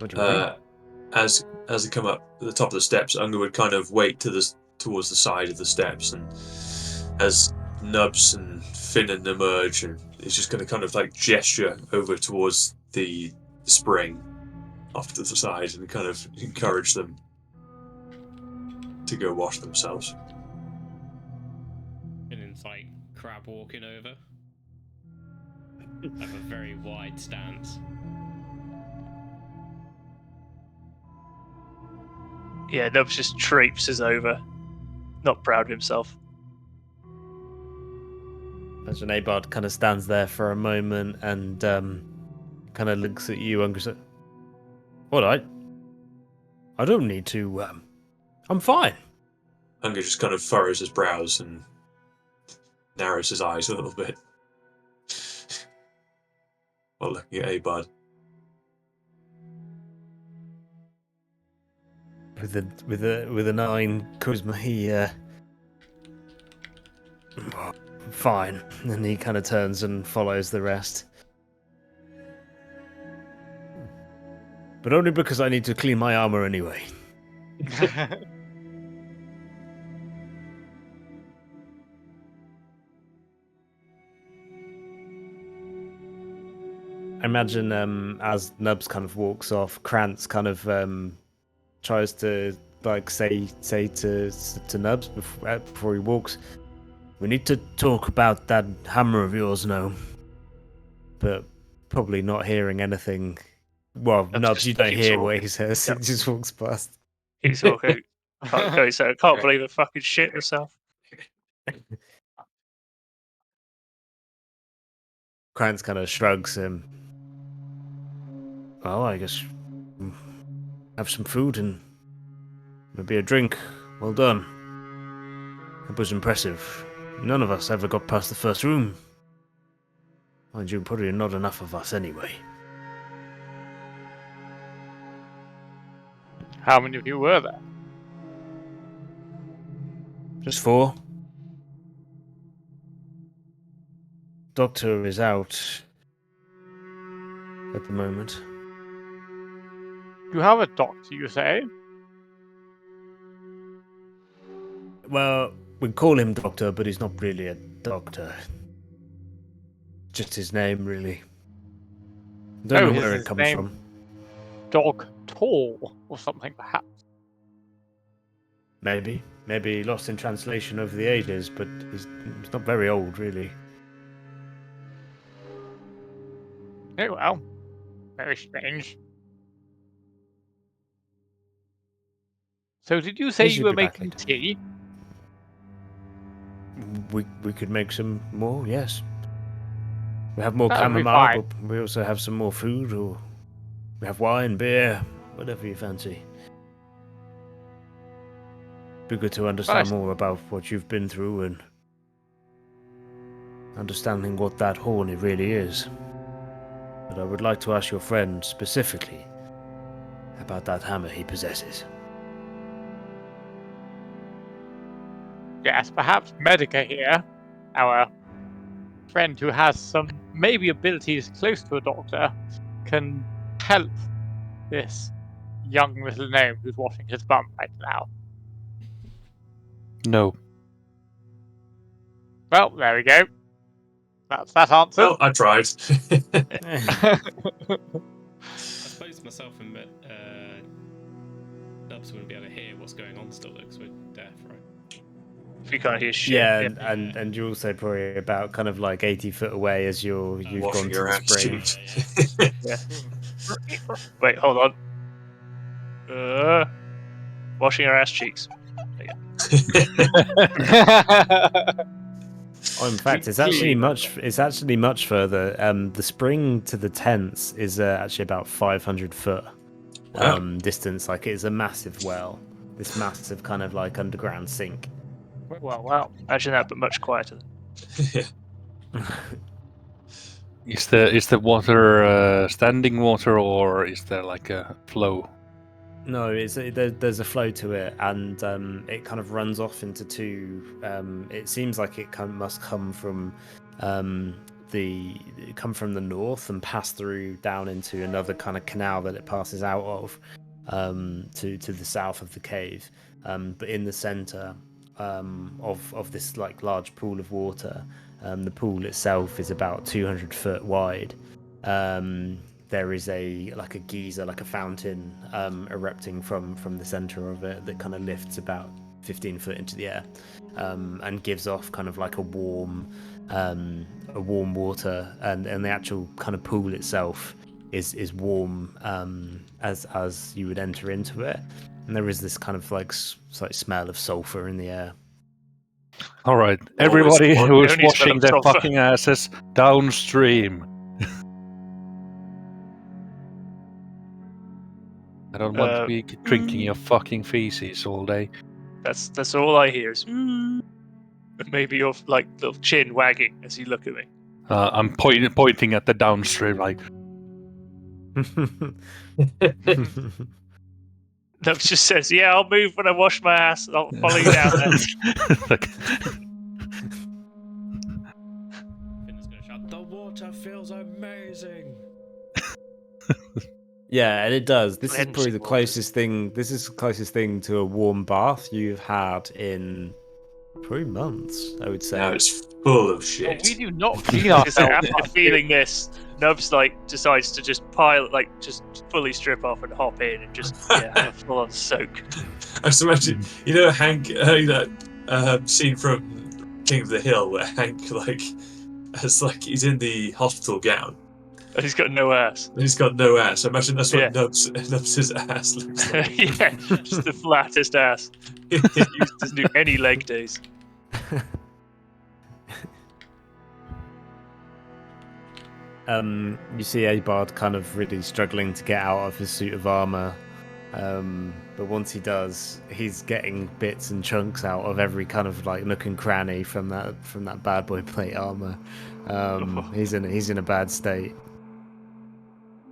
What do you think? As they come up at the top of the steps, Unga would kind of wait towards the side of the steps, and as Nubs and Finnan emerge, and he's just going to kind of like gesture over towards the spring off to the side and kind of encourage them to go wash themselves. It's like crab walking over. Have a very wide stance. Yeah, Nubs just traipses over, not proud of himself. Imagine Abard kind of stands there for a moment and kind of looks at you and goes, "All right, I don't need to. I'm fine." Unger just kind of furrows his brows and narrows his eyes a little bit while looking at Abard. With a 9 charisma, he fine, and he kind of turns and follows the rest. But only because I need to clean my armor anyway. I imagine as Nubs kind of walks off, Krantz kind of tries to like say to Nubs before he walks, "We need to talk about that hammer of yours now." But probably not hearing anything. Well, Nubs, you don't keeps hear walking. what he says. Yep. He just walks past. He's okay. I can't believe I fucking shit myself. Krantz kind of shrugs him. "Well, I guess have some food and maybe a drink. Well done. It was impressive. None of us ever got past the first room. Mind you, probably not enough of us anyway." How many of you were there? "Just 4. Doctor is out at the moment." You have a doctor, you say? "Well, we call him Doctor, but he's not really a doctor. Just his name, really. Don't know is where it his comes name from. Dog Tall or something, perhaps? Maybe lost in translation over the ages, but he's not very old, really." Oh well, very strange. So did you say He you should were be back making later. tea? We could make some more, yes. We have more That would be chamomile, fine. but we also have some more food, or we have wine, beer, whatever you fancy. Be good to understand Right. more about what you've been through and understanding what that horny really is. But I would like to ask your friend specifically about that hammer he possesses. Yes, perhaps Medica here, our friend who has some maybe abilities close to a doctor, can help this young little gnome who's washing his bum right now. No. Well, there we go. That's that answer. Well, I tried. I suppose myself and Nubs wouldn't be able to hear what's going on still, because we're deaf, right? If you can't hear shit. Yeah, and you're also probably about kind of like 80 foot away as you've gone Washing to your the ass spring. cheeks. Yeah. Wait, hold on. Washing our ass cheeks. Oh, in fact, it's actually much further. The spring to the tents is actually about 500 foot Wow. distance. Like, it's a massive well. This massive kind of like underground sink. well. Imagine that, but much quieter. Is the water standing water, or is there like a flow? No, there's a flow to it, and it kind of runs off into two. It seems like it must come from the north and pass through down into another kind of canal that it passes out of to the south of the cave. But in the center of this like large pool of water, the pool itself is about 200 foot wide. There is a geyser, like a fountain, erupting from the center of it that kind of lifts about 15 foot into the air, and gives off kind of like a warm water, and the actual kind of pool itself is warm as you would enter into it, and there is this kind of like slight smell of sulfur in the air. All right, Always everybody one- who is only smell washing of their sulfur. fucking asses downstream. I don't want to be drinking your fucking feces all day. That's all I hear is maybe your like little chin wagging as you look at me. I'm pointing at the downstream, like, Nubs just says, "Yeah, I'll move when I wash my ass. And I'll follow you down there." like, Finn is gonna shout, "The water feels amazing!" Yeah, and it does. This is Cleansing probably the waters. closest thing. This is the closest thing to a warm bath you've had in probably months, I would say. Now it's full of Oh, shit. we do not clean Because ourselves. after feeling this, Nubs like decides to just pile, like just fully strip off and hop in and just have a full on soak. I just imagine, you know, Hank, that scene from King of the Hill where Hank, like, he's in the hospital gown And he's got no ass. and he's got no ass. I imagine that's what Yeah. Nubs' ass looks like. Yeah, just the flattest ass. He doesn't do any leg days. You see Abard kind of really struggling to get out of his suit of armor, but once he does, he's getting bits and chunks out of every kind of like nook and cranny from that bad boy plate armor. He's in a bad state.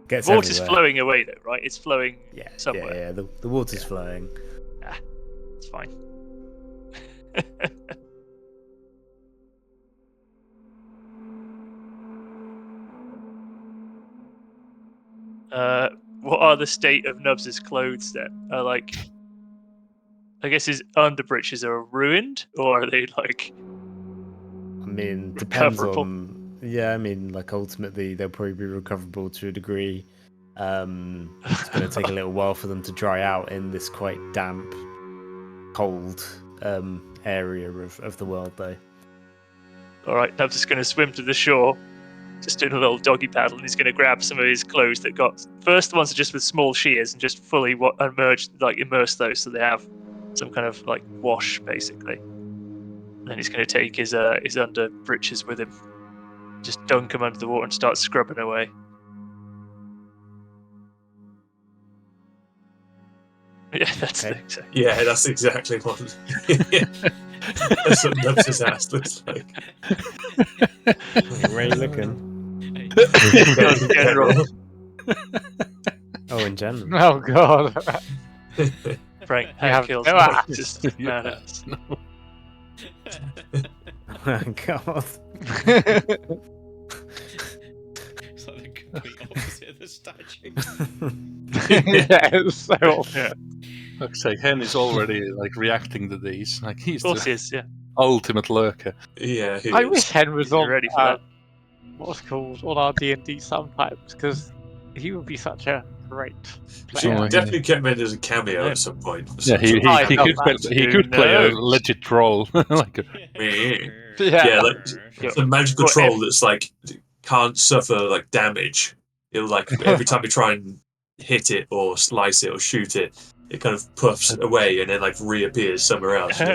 Gets Water's everywhere. flowing away though, right? It's flowing somewhere. Yeah. The water's flowing. It's fine. What are the state of Nubs' clothes then? Like, I guess his underbreeches are ruined, or are they like? I mean, depends Recoverable. on. Yeah, I mean, like ultimately they'll probably be recoverable to a degree. It's going to take a little while for them to dry out in this quite damp, cold area of the world, though. All right, Nubs is going to swim to the shore, just doing a little doggy paddle, and he's going to grab some of his clothes that got first. The ones are just with small shears, and just fully immerse those so they have some kind of like wash, basically. And then he's going to take his under breeches with him, just dunk them under the water and start scrubbing away. Yeah, that's Okay. Yeah, that's exactly what. That's what Nubs' ass looks like. Where are you looking? In general. Oh, in general. Oh god. Frank You have Kills no Nubs, ass. just Yeah. badass. Oh, God. It's like the complete opposite of the statue. Yeah, it's so awful. like I say, Hen is already like reacting to these. Like he's Of course, the he is. Yeah, ultimate lurker. Yeah, he I is. wish Hen was he's on ready for that. what's called on our D&D sometimes, because he would be such a great We should player. definitely get him in as a cameo Yeah. at some point. Yeah, he I he love could that. he Who could play a knows? legit troll. like Yeah. like the magical Well, troll that's like can't suffer like damage. It'll like every time you try and hit it or slice it or shoot it, it kind of puffs away and then like reappears somewhere else. And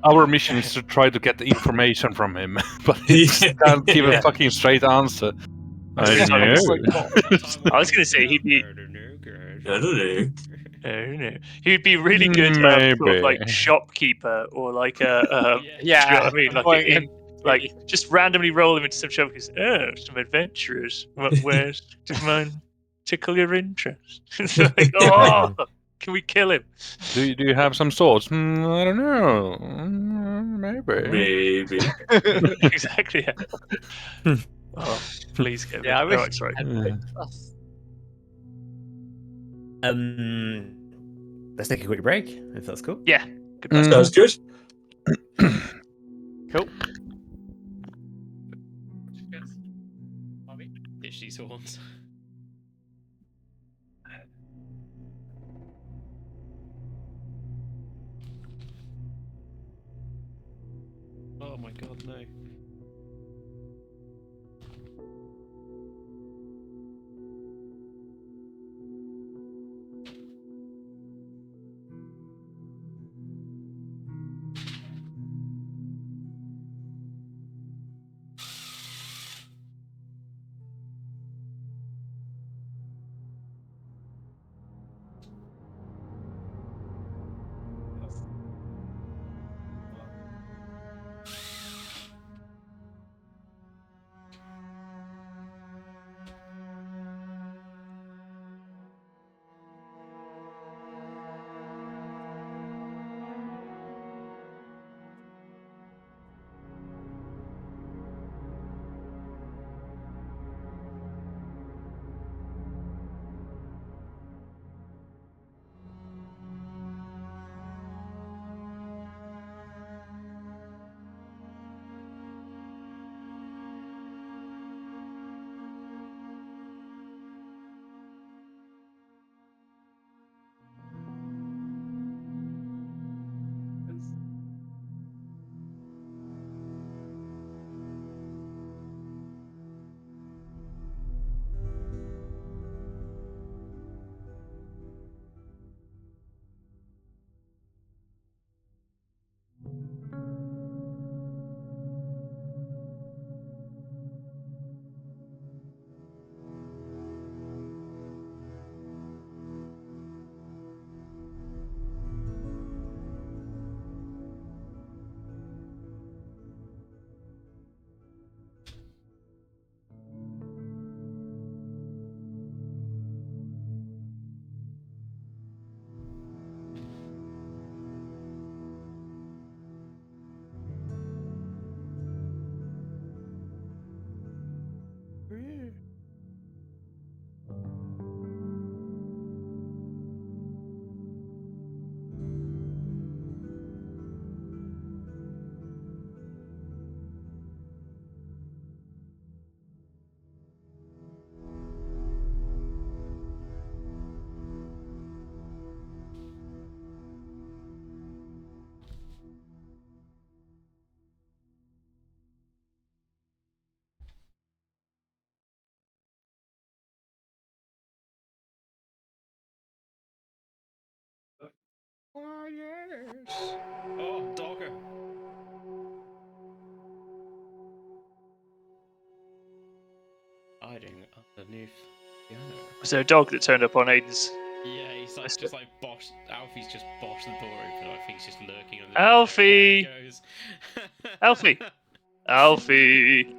our mission is to try to get the information from him, but he can't give a Yeah. fucking straight answer. I It's don't like- know. I was gonna say he'd be. I don't know. I don't know. He'd be really good sort of Maybe. like shopkeeper or like a Yeah. do you know what I mean? Like Going in, like just randomly roll him into some shop because some adventurers. Where's does mine tickle your interest? It's like, oh, can we kill him? Do you have some swords? I don't know. Maybe. Maybe. Exactly. Yeah. Oh, please get me. Yeah, I wish Alright, sorry. Hen picked us. Let's take a quick break, if that's cool. Yeah. Good plan. Sounds good. Cool. Ditch these horns. no. Oh, yes. Oh, dogger. Hiding underneath the piano. Was there a dog that turned up on Aiden's? Yeah, he's like just like bosh. Alfie's just boshed the door open. I think he's just lurking under the Alfie! There it goes. Alfie! Alfie!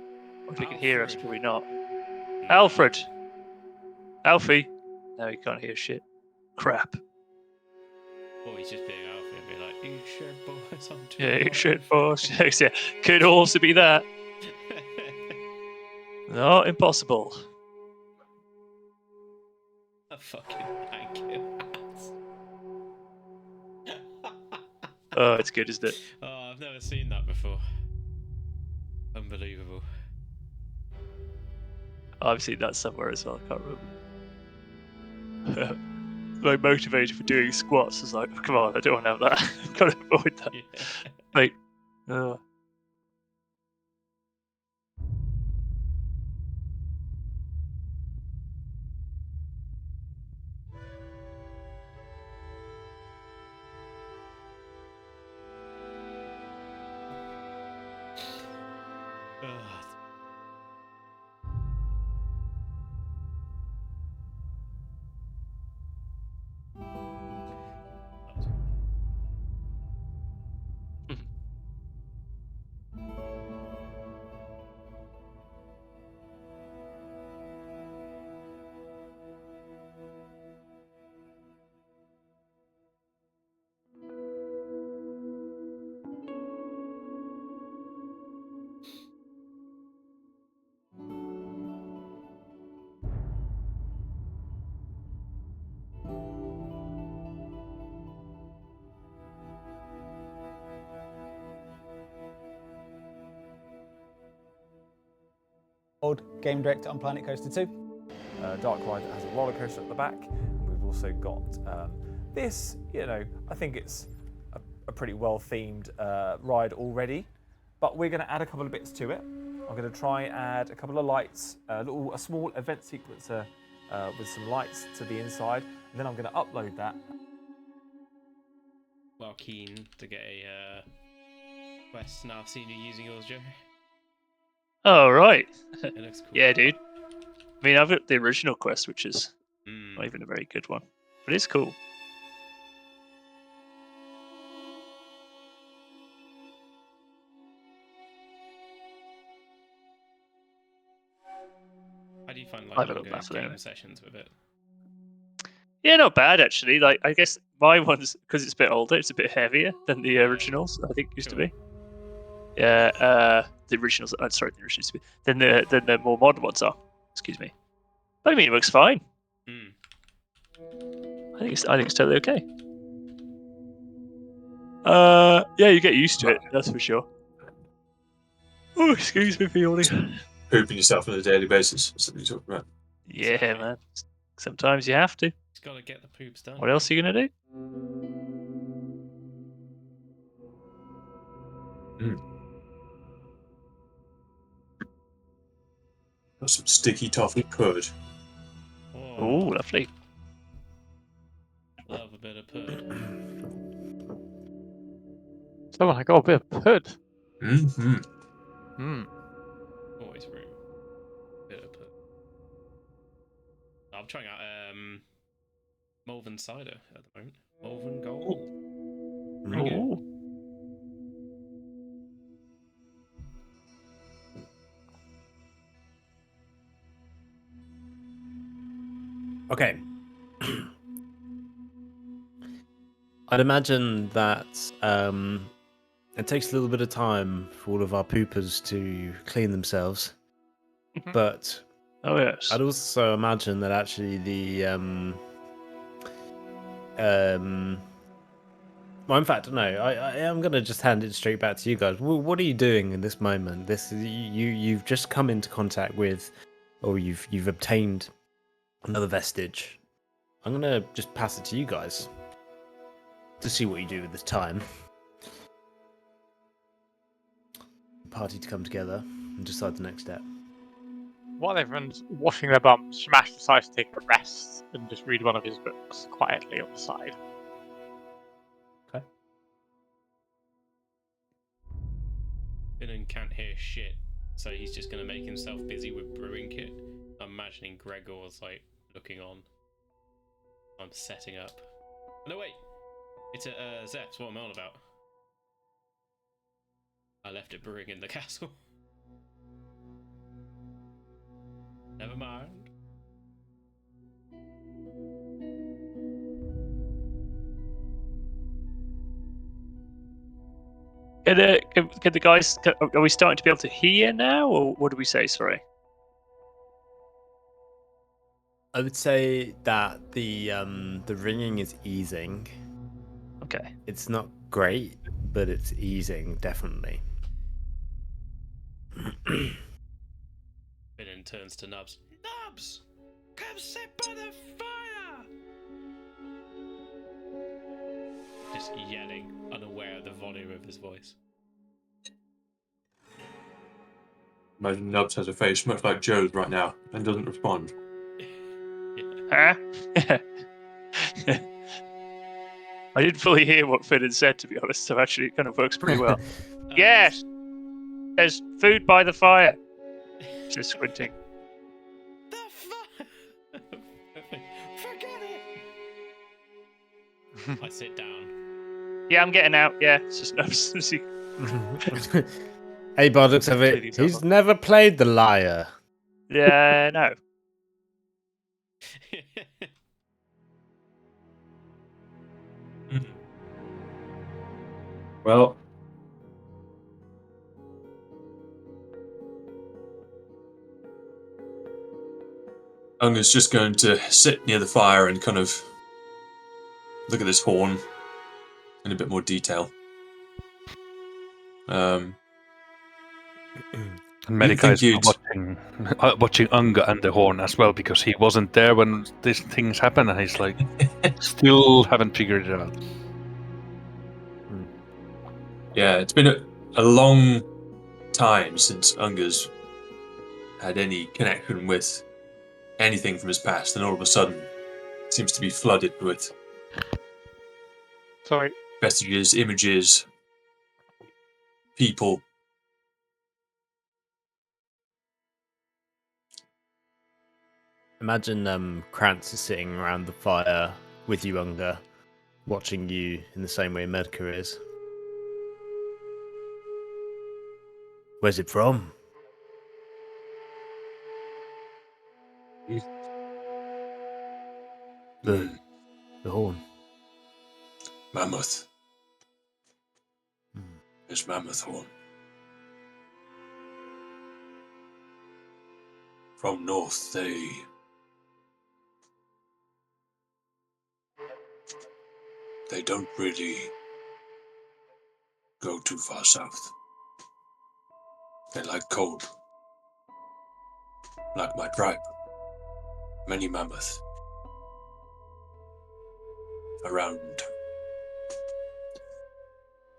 If he can hear us, Alfred. probably not. No. Alfred! Alfie! No, he can't hear shit. Crap. Or he's just being Alfie and be like, "Eat shit, boys, I'm too Yeah, alive." shit, boss. Yeah, could also be that. Not impossible. A fucking thank you. Oh, it's good, isn't it? Oh, I've never seen that before. Unbelievable. I've seen that somewhere as well, I can't remember. My motivation for doing squats is like, oh, come on, I don't want to have that. I've got to avoid that. Yeah. Wait. Ugh. Old game director on Planet Coaster 2. Dark Ride has a roller coaster at the back. We've also got this, I think it's a pretty well themed ride already. but we're going to add a couple of bits to it. I'm going to try and add a couple of lights, a small event sequencer with some lights to the inside, and then I'm going to upload that. Well, keen to get a quest now. I've seen you using yours, Joe. Oh, right. It looks cool. Yeah, dude. I mean, I've got the original quest, which is not even a very good one, but it's cool. How do you find I like don't longer know about that game anyway. sessions with it? Yeah, not bad actually. Like, I guess my one's because it's a bit older, it's a bit heavier than the originals. I think used to be. Yeah, the originals. Sorry, the originals used to be. Than the more modern ones are. Excuse me. But I mean, it works fine. I think it's totally okay. Yeah, you get used to it. That's for sure. Oh, excuse me for yawning. Pooping yourself on a daily basis. That's something you're talking about. Yeah, man. Sometimes you have to. Just gotta get the poops done. What else are you gonna do? Got some sticky toffee pud. Oh, lovely. Love a bit of pud. So I got a bit of pud. Always room. Bit of pud. I'm trying out Malvern cider at the moment. Malvern Gold. Pretty good. Okay. I'd imagine that it takes a little bit of time for all of our poopers to clean themselves, but oh yes, I'd also imagine that actually the well, in fact, no. I am gonna just hand it straight back to you guys. What are you doing in this moment? You've just come into contact with, or you've obtained another vestige. I'm gonna just pass it to you guys to see what you do with this time. Party to come together and decide the next step. While everyone's washing their bums, Shamash decides to take a rest and just read one of his books quietly on the side. Okay. Finnan can't hear shit, so he's just gonna make himself busy with brewing kit. I'm imagining Gregor's like looking on. I'm setting up. No wait, it's a Zeps. What am I on about? I left it brewing in the castle. Never mind. Can the guys? Are we starting to be able to hear now, or what do we say? Sorry. I would say that the ringing is easing. Okay. It's not great, but it's easing definitely. Finnan turns to Nubs. Nubs, come sit by the fire! Just yelling, unaware of the volume of his voice. Imagine Nubs has a face much like Joe's right now and doesn't respond. Huh? I didn't fully hear what Finnan said, to be honest, so actually it kind of works pretty well. Yes! There's food by the fire! Just squinting. The fire! Forget it! I sit down. Yeah, I'm getting out. Yeah, it's just Nubs. Hey, Bardock's of it. Please, He's Alpha. never played the liar. Yeah, no. Well, Unga's just going to sit near the fire and kind of look at this horn in a bit more detail. And Didn't Medica think is watching Unga and the horn as well, because he wasn't there when these things happened, and he's like, still haven't figured it out. Yeah, it's been a long time since Unger's had any connection with anything from his past, and all of a sudden seems to be flooded with Sorry. vestiges, images, people. Imagine Krantz is sitting around the fire with you, Unger, watching you in the same way Medka is. Where's it from? The horn. Mammoth. It's mammoth horn. From north, they don't really go too far south. They like cold. Like my tribe. Many mammoths around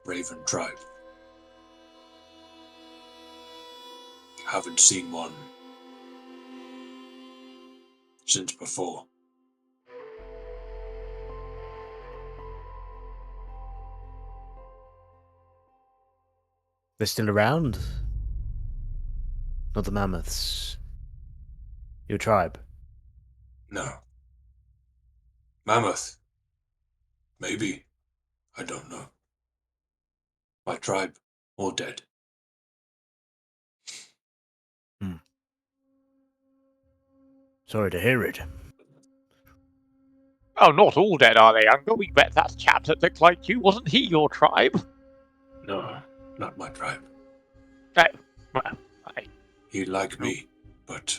Raven tribe. Haven't seen one since before. They're still around? Not the mammoths. Your tribe? No. Mammoth. Maybe. I don't know. My tribe, all dead. Sorry to hear it. Oh, not all dead, are they, Unger? We met that chap that looked like you. Wasn't he your tribe? No, not my tribe. No. Well, He like me, but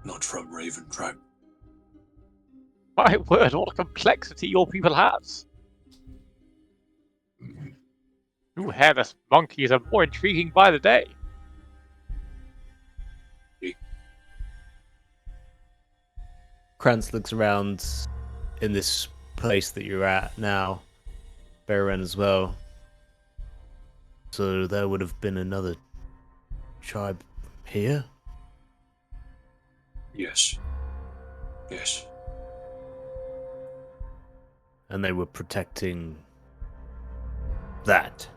not from Raven tribe. my word, what a complexity your people has. You hairless monkeys are more intriguing by the day. Krantz looks around in this place that you're at now, Beren as well. So there would have been another tribe here? Yes. Yes. And they were protecting that.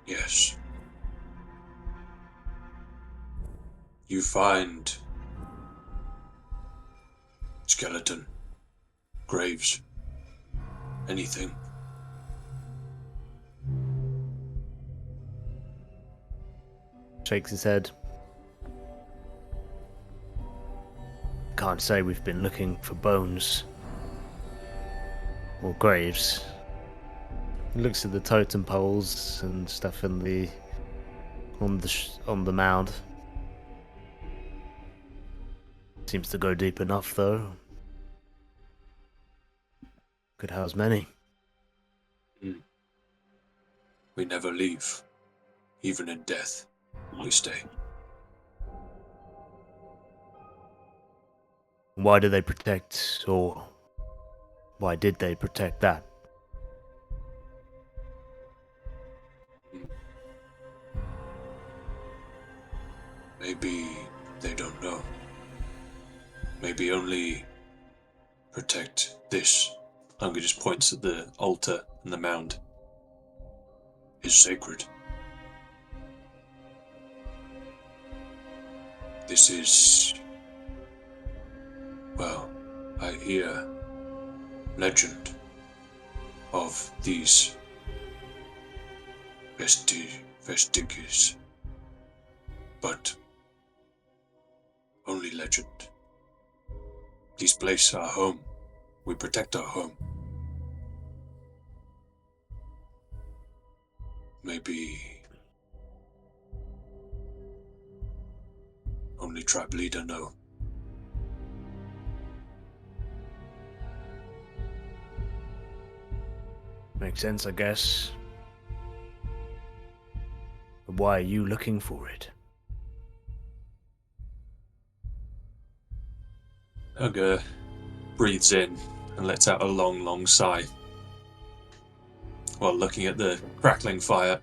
Yes. You find skeleton, graves, anything. Shakes his head. Can't say we've been looking for bones or graves. He looks at the totem poles and stuff in the on the mound. Seems to go deep enough, though. Could house many. We never leave. Even in death, we stay. Why do they protect, or why did they protect that? Maybe they don't know. Maybe only protect this. Unger just points at the altar and the mound. Is sacred. This is... Well, I hear legend of these vestiges, but only legend. These places are home. We protect our home. Maybe only tribe leader know. Makes sense, I guess. But why are you looking for it? Unger breathes in and lets out a long, long sigh. while looking at the crackling fire.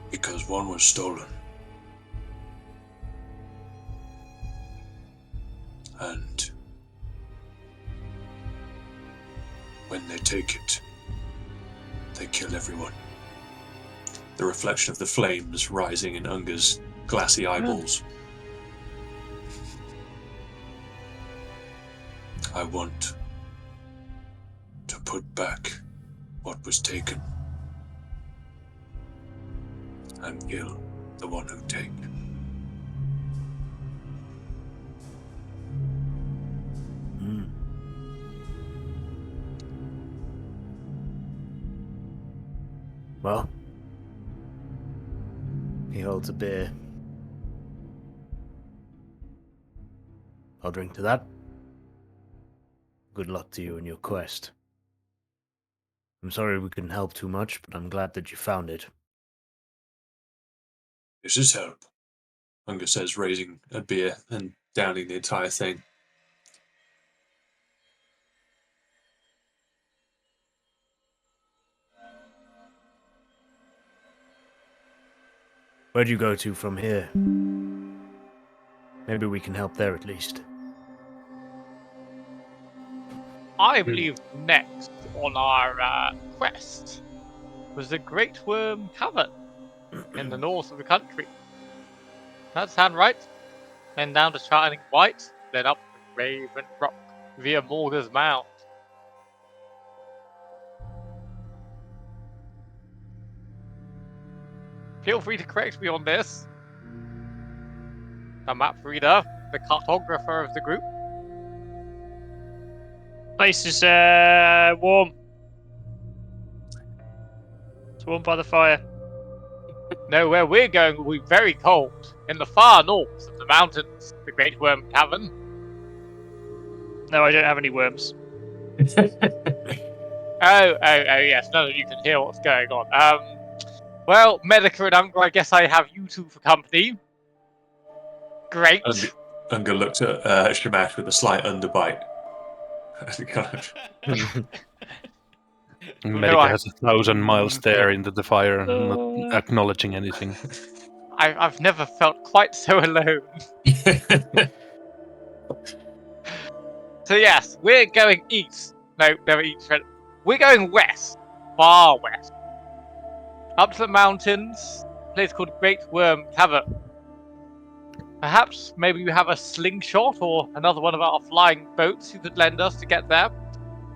Because one was stolen. And when they take it, they kill everyone. The reflection of the flames rising in Unga's glassy eyeballs. I want to put back what was taken and kill the one who take. Well, he holds a beer. I'll drink to that. Good luck to you in your quest. I'm sorry we couldn't help too much, but I'm glad that you found it. This is help, Unga says, raising a beer and downing the entire thing. Where'd you go to from here? Maybe we can help there at least. I believe next on our quest was the Great Worm Cavern in the north of the country. That sound right? Then down to Shining White, then up to Raven Rock via Morgar's Mound. Feel free to correct me on this. The map reader, the cartographer of the group. Place is warm. It's warm by the fire. No, where we're going will be very cold. In the far north of the mountains, the Great Worm Cavern. No, I don't have any worms. Oh, yes, none of you can hear what's going on. Well, Medica and Unga, I guess I have you two for company. Great. Unga looks at Shamash with a slight underbite. Medica has 1,000 miles stare into the fire, not acknowledging anything. I've never felt quite so alone. So yes, we're going east. No, never east. We're going west. Far west. Up to the mountains. A place called Great Worm Cavern. Perhaps maybe we have a slingshot or another one of our flying boats you could lend us to get there.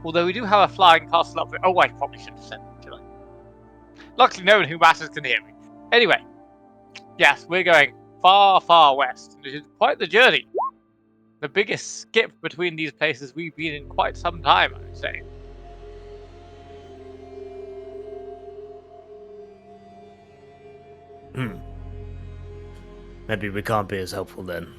Although we do have a flying castle up there. Oh, I probably should have said that, shouldn't I? Luckily no one who matters can hear me. Anyway. Yes, we're going far, far west. It is quite the journey. The biggest skip between these places we've been in quite some time, I would say. Maybe we can't be as helpful then.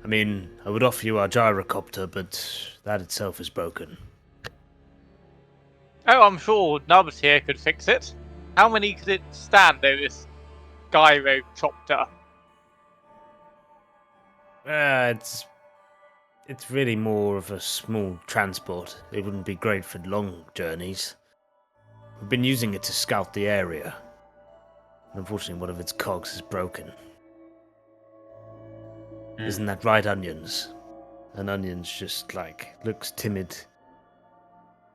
I mean, I would offer you our gyrocopter, but that itself is broken. Oh, I'm sure Nubs here could fix it. How many could it stand, though, this gyrocopter? It's really more of a small transport. It wouldn't be great for long journeys. We've been using it to scout the area. Unfortunately, one of its cogs is broken. Isn't that right, Onions? And Onions just, looks timid.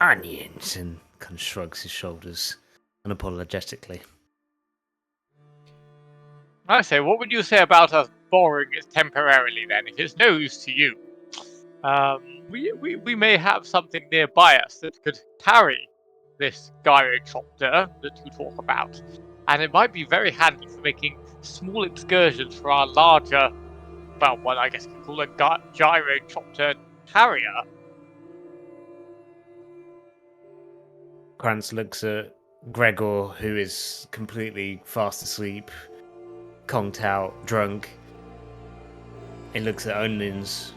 Onions! And kind of shrugs his shoulders unapologetically. I say, what would you say about us borrowing it temporarily, then, if it's no use to you? We may have something nearby us that could carry this gyrocopter that you talk about. And it might be very handy for making small excursions for our larger, well, what I guess you could call a gyrocopter carrier. Krantz looks at Gregor, who is completely fast asleep, conked out, drunk. He looks at Onions.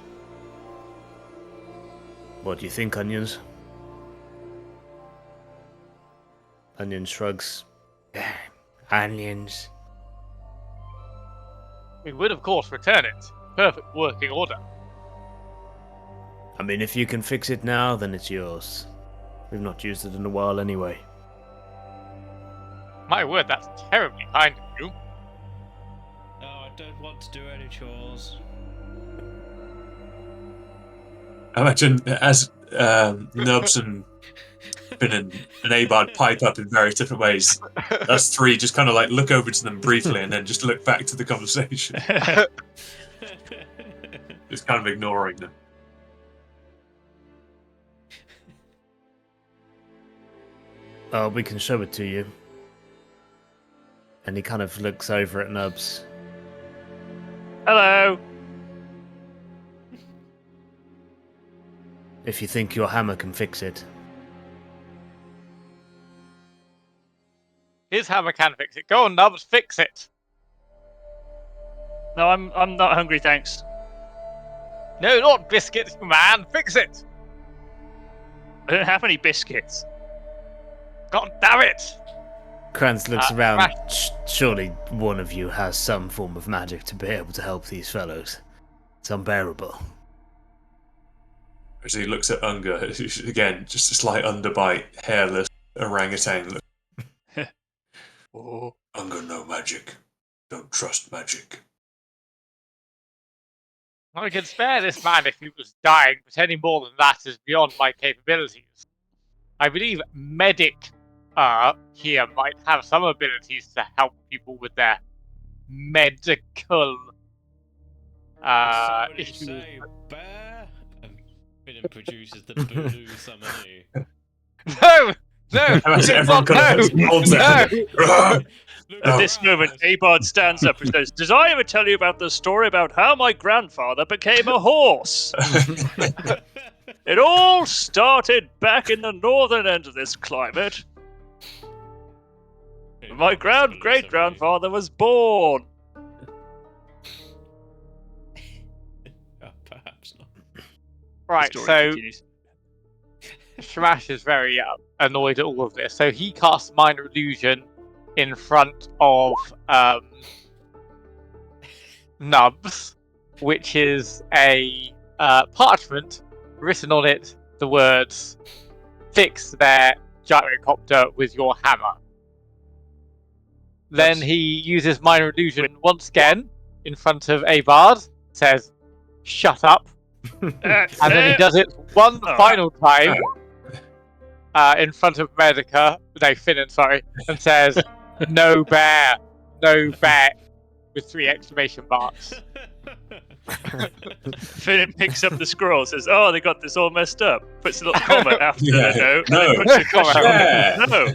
What do you think, Onions? Onion shrugs. Onions. We would, of course, return it. Perfect working order. I mean, if you can fix it now, then it's yours. We've not used it in a while anyway. My word, that's terribly kind of you. No, I don't want to do any chores. I imagine as Nubs and Finn and Abard pipe up in various different ways, us three just kind of like look over to them briefly and then just look back to the conversation, just kind of ignoring them. We can show it to you. And he kind of looks over at Nubs. Hello. If you think your hammer can fix it. His hammer can fix it. Go on, Nubs, fix it. No, I'm not hungry, thanks. No, not biscuits, man. Fix it. I don't have any biscuits. God damn it. Kranz looks around. Right. Surely one of you has some form of magic to be able to help these fellows. It's unbearable. As he looks at Unger, again, just a slight underbite, hairless orangutan. Oh, Unger, no magic. Don't trust magic. I can spare this man if he was dying, but any more than that is beyond my capabilities. I believe medic here might have some abilities to help people with their medical issues. Say bear, and Finn produces the blue summary. No! No! Imagine everyone no! kind of holds their head. At this moment, Abard stands up and says, "Did I ever tell you about the story about how my grandfather became a horse? It all started back in the northern end of this climate. My great-grandfather was born." Perhaps not. Right, The story so continues. Shamash is very annoyed at all of this. So he casts Minor Illusion in front of Nubs, which is a parchment written on it the words "Fix their gyrocopter with your hammer." Then he uses Minor Illusion once again in front of Abard, says, "Shut up," and then he does it one final time in front of Finnan, and says, "No bear, with 3 exclamation marks. Finn picks up the scroll, says, "Oh, they got this all messed up." Puts a little comment after Yeah. the note, No. and then puts a question Yeah. No.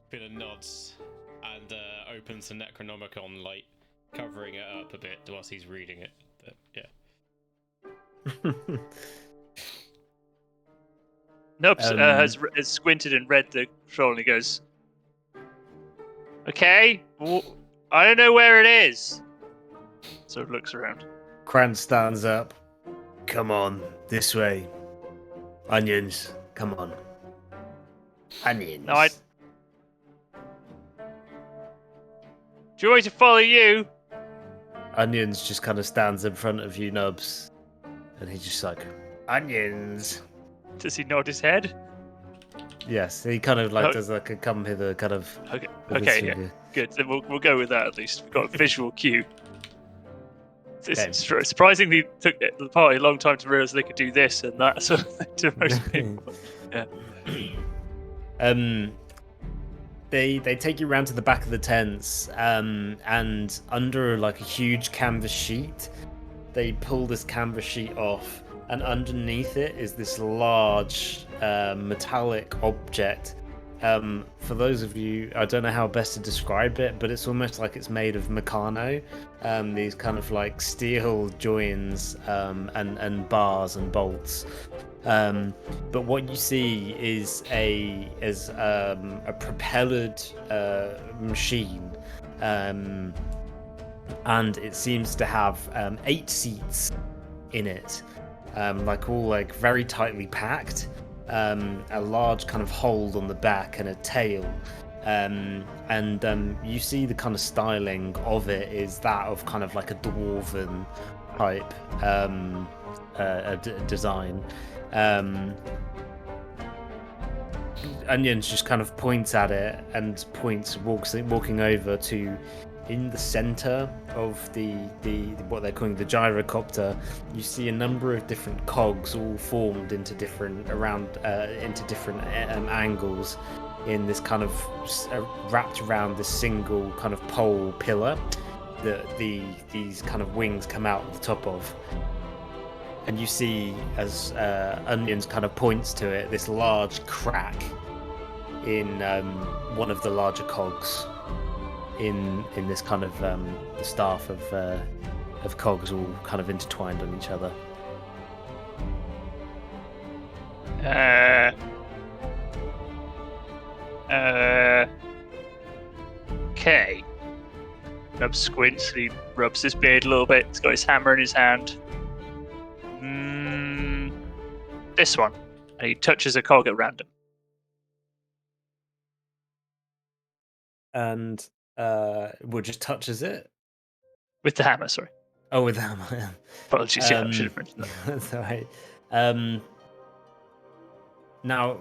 Finn nods and opens the Necronomicon, like covering it up a bit whilst he's reading it. But yeah. Nubs has squinted and read the scroll, and he goes, "Okay, I don't know where it is." Sort of looks around. Kranz stands up. Come on, this way. Onions, come on. Onions. No, Do you want me to follow you? Onions just kind of stands in front of you, Nubs. And he's just like, onions. Does he nod his head? Yes, he kind of like Oh. does like a come hither kind of. Okay, with his okay, yeah. finger. Good. Then we'll go with that at least. We've got a visual cue. It's Okay. surprisingly took the party a long time to realise they could do this and that sort of thing to most people. They take you round to the back of the tents, and under like a huge canvas sheet, they pull this canvas sheet off, and underneath it is this large metallic object. For those of you, I don't know how best to describe it, but it's almost like it's made of Meccano. These kind of like steel joins and bars and bolts. But what you see is a propellered machine, and it seems to have 8 seats in it, like all like very tightly packed. a large kind of hole on the back and a tail. And you see the kind of styling of it is that of kind of like a dwarven type design. Onions just kind of points at it and walking over to, in the center of the what they're calling the gyrocopter. You see a number of different cogs all formed into different angles in this kind of wrapped around this single kind of pole pillar that these kind of wings come out the top of. And you see, as Onions kind of points to it, this large crack in one of the larger cogs in this kind of the staff of cogs all kind of intertwined on each other. Okay. Nub squints and he rubs his beard a little bit. He's got his hammer in his hand. This one. And he touches a cog at random. And just touches it. With the hammer, sorry. Oh, with the hammer. Apologies, yeah, I should have mentioned that. That's all right. Now,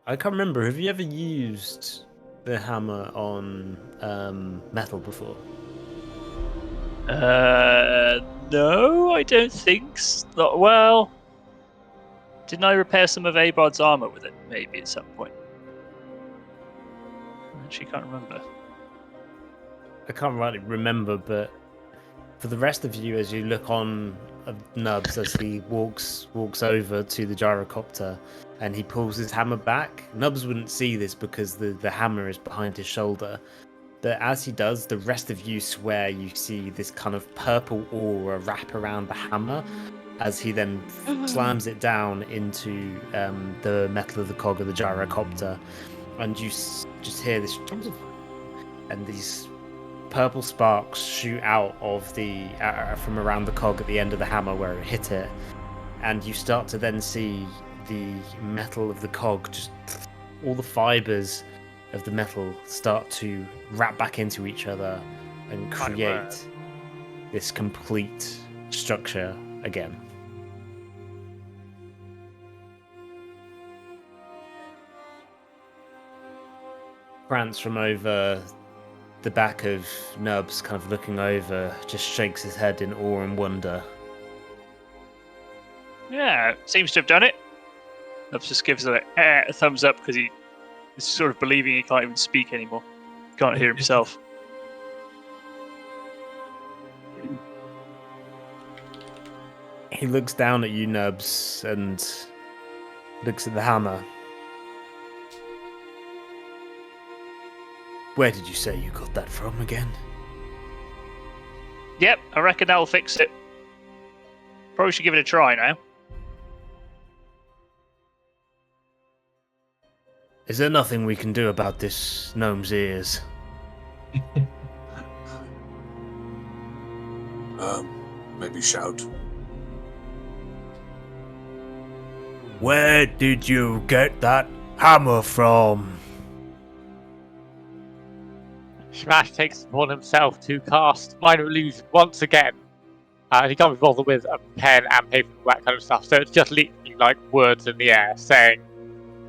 I can't remember. Have you ever used the hammer on metal before? No, I don't think so. Well, didn't I repair some of Abod's armor with it? Maybe at some point. I actually can't remember. I can't rightly remember, but for the rest of you, as you look on Nubs as he walks over to the gyrocopter and he pulls his hammer back. Nubs wouldn't see this because the hammer is behind his shoulder. But as he does, the rest of you swear you see this kind of purple aura wrap around the hammer as he then slams it down into the metal of the cog of the gyrocopter. And you just hear this, and these purple sparks shoot out of the from around the cog at the end of the hammer where it hit it, and you start to then see the metal of the cog, just all the fibers of the metal start to wrap back into each other and create this complete structure again. France from over the back of Nubs, kind of looking over, just shakes his head in awe and wonder. Yeah, seems to have done it. Nubs just gives it a thumbs up because he is sort of believing he can't even speak anymore. He can't hear himself. He looks down at you, Nubs, and looks at the hammer. Where did you say you got that from again? Yep, I reckon that'll fix it. Probably should give it a try now. Is there nothing we can do about this gnome's ears? Maybe shout. Where did you get that hammer from? Smash takes it upon himself to cast Minor Illusion once again. He can't be bothered with a pen and paper and all that kind of stuff, so it's just literally like words in the air saying,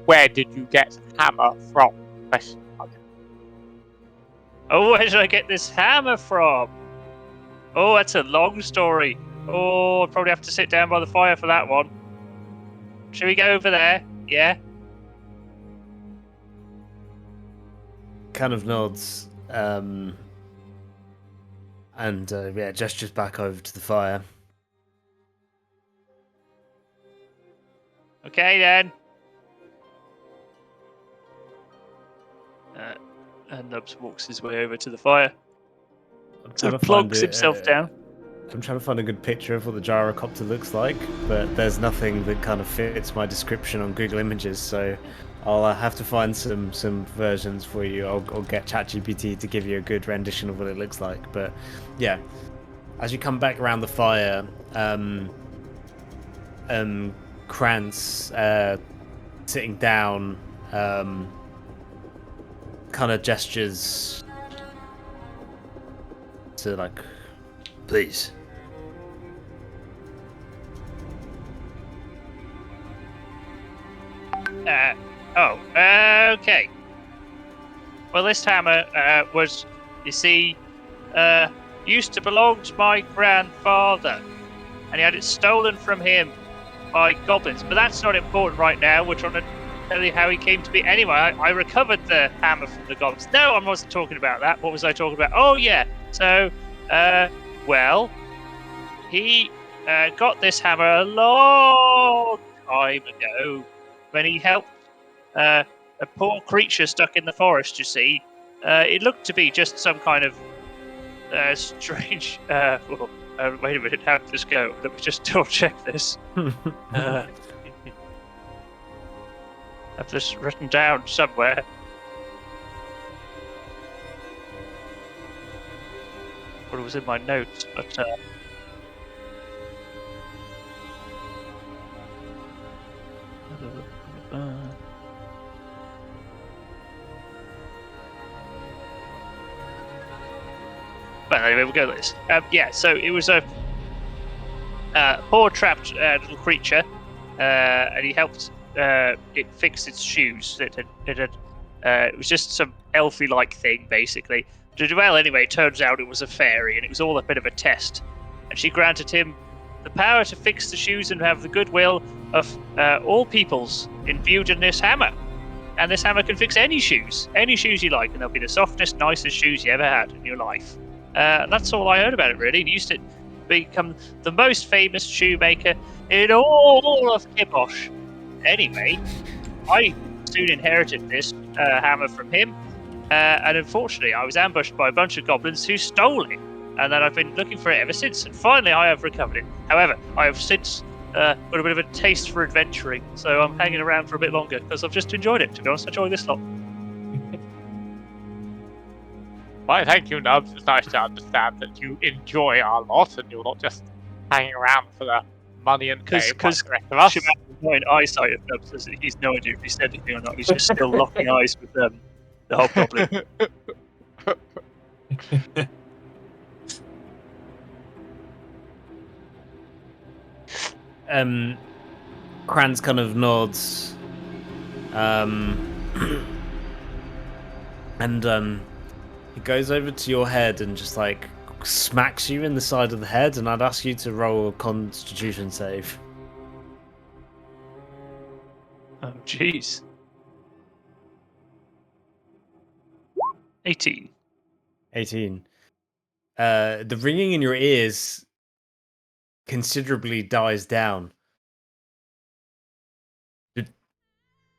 "Where did you get hammer from?" Question mark. Oh, where did I get this hammer from? Oh, that's a long story. Oh, I'll probably have to sit down by the fire for that one. Shall we go over there? Yeah? Kind of nods. Gestures back over to the fire. Okay then. And Nubs walks his way over to the fire. So plonks himself down. I'm trying to find a good picture of what the gyrocopter looks like, but there's nothing that kind of fits my description on Google Images, so I'll have to find some versions for you. I'll get ChatGPT to give you a good rendition of what it looks like. But yeah, as you come back around the fire, Krantz sitting down, kind of gestures to like, please. Okay. Well, this hammer was, you see, used to belong to my grandfather, and he had it stolen from him by goblins. But that's not important right now. We're trying to tell you how he came to be. Anyway, I recovered the hammer from the goblins. No, I wasn't talking about that. What was I talking about? Oh, yeah. So, well, he got this hammer a long time ago when he helped a poor creature stuck in the forest, you see. It looked to be just some kind of strange... wait a minute, how did this go? Let me just double check this. Have this written down somewhere. What was in my notes, but... But anyway, we'll go with this. Yeah, so it was a poor trapped little creature, and he helped it fix its shoes. It was just some elfy-like thing, basically. Well, anyway, it turns out it was a fairy, and it was all a bit of a test. And she granted him the power to fix the shoes and have the goodwill of all peoples imbued in this hammer. And this hammer can fix any shoes you like, and they'll be the softest, nicest shoes you ever had in your life. That's all I heard about it, really. He used to become the most famous shoemaker in all of Kibosh. Anyway, I soon inherited this hammer from him, and unfortunately I was ambushed by a bunch of goblins who stole it, and then I've been looking for it ever since, and finally I have recovered it. However, I have since got a bit of a taste for adventuring, so I'm hanging around for a bit longer, because I've just enjoyed it, to be honest. I enjoy this lot. Why, thank you, Nubs. It's nice to understand that you enjoy our lot and you're not just hanging around for the money and fame like the rest of us. Shimano's eyesight of Nubs, he's no idea if he said anything or not. He's just still locking eyes with the hobgoblin. Krantz kind of nods, and he goes over to your head and just like smacks you in the side of the head, and I'd ask you to roll a Constitution save. Oh, jeez. 18. 18. The ringing in your ears considerably dies down. Did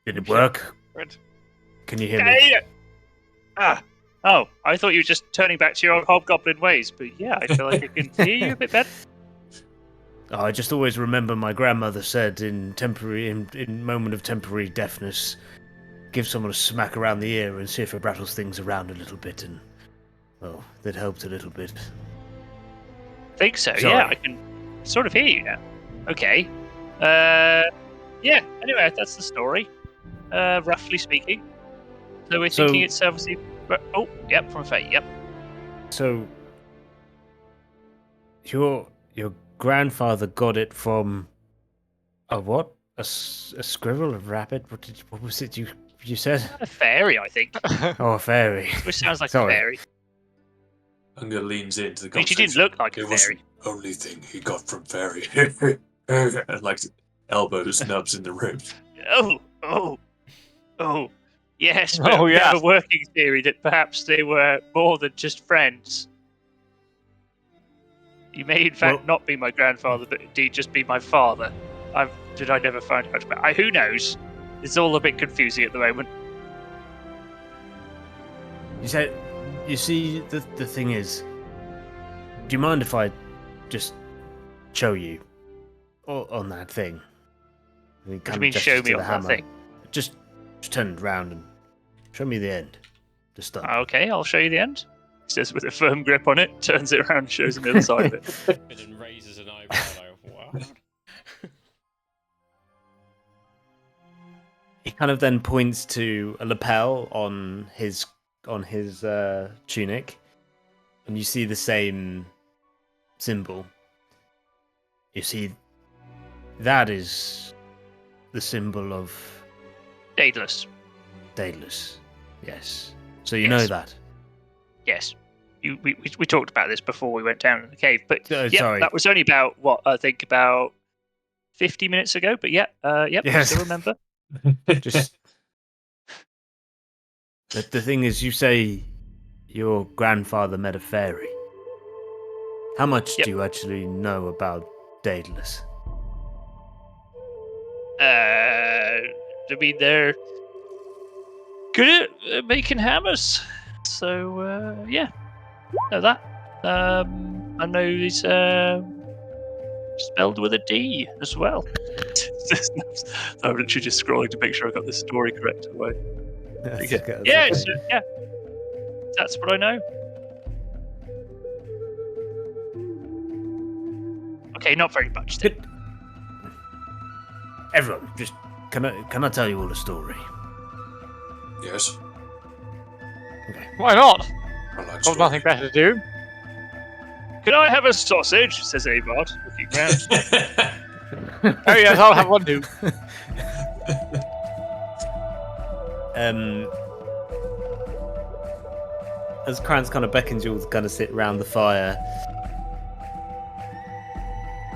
it work? Can you hear me? Oh, I thought you were just turning back to your old hobgoblin ways, but yeah, I feel like I can hear you a bit better. Oh, I just always remember my grandmother said in moment of temporary deafness, give someone a smack around the ear and see if it rattles things around a little bit, and well, that helped a little bit. I think so. Sorry. Yeah, I can sort of hear you now. Okay. Yeah, anyway, that's the story, roughly speaking. So we're thinking it's obviously... Oh, yep, from Fate, yep. So, your grandfather got it from a what? A squirrel, a rabbit? What was it you said? A fairy, I think. Oh, a fairy. Which sounds like Sorry. a fairy. Unger leans into the I mean, she conversation. didn't look like a It was fairy. the only thing he got from fairy. And like elbows Nubs in the room. Oh. Yes, but Oh, we have yes. a working theory that perhaps they were more than just friends. He may, in fact, not be my grandfather, but indeed just be my father. I never find out about? Who knows? It's all a bit confusing at the moment. You see, the thing is, do you mind if I just show you on that thing? What do you mean, show me on that thing? Just turn it around and show me the end. The stuff. Okay, I'll show you the end. He says with a firm grip on it, turns it around and shows him the other side of it. And then raises an eyebrow like, what? kind of then points to a lapel on his tunic, and you see the same symbol. You see, that is the symbol of Daedalus. Daedalus. Yes. So you know Yes. that. Yes. We talked about this before we went down in the cave, but Sorry. that was only about what I think about 50 minutes ago. But yep, I Yes. still remember. Just the thing is, you say your grandfather met a fairy. How much Yep. do you actually know about Daedalus? I mean, they're good at making hammers. So yeah, know that. I know he's spelled with a D as well. I'm literally just scrolling to make sure I got this story correct. Away. That's Yeah, okay, that's yeah, okay. yeah. That's what I know. Okay, not very much. Then. Everyone, just can I tell you all a story? Yes. Why not? I like Got nothing better to do. Can I have a sausage? Says Avard, looking round. Oh yes, I'll have one too. As Krantz kind of beckons you all to kind of sit around the fire,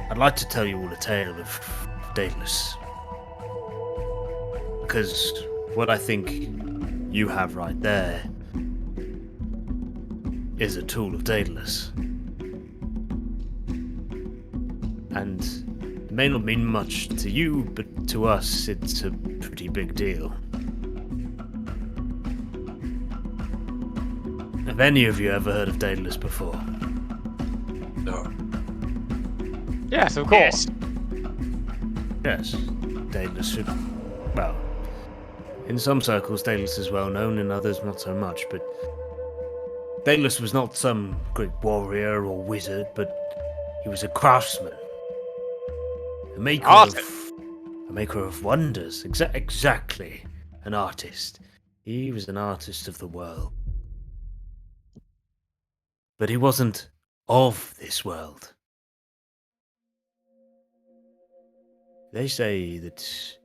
I'd like to tell you all a tale of Daedalus. Because what I think you have right there is a tool of Daedalus. And it may not mean much to you, but to us it's a pretty big deal. Have any of you ever heard of Daedalus before? No. Yes, of course. Yes, Daedalus should. Well, in some circles, Daedalus is well known, in others, not so much. But Daedalus was not some great warrior or wizard, but he was a craftsman, a maker of wonders. Exactly, an artist. He was an artist of the world, but he wasn't of this world. They say that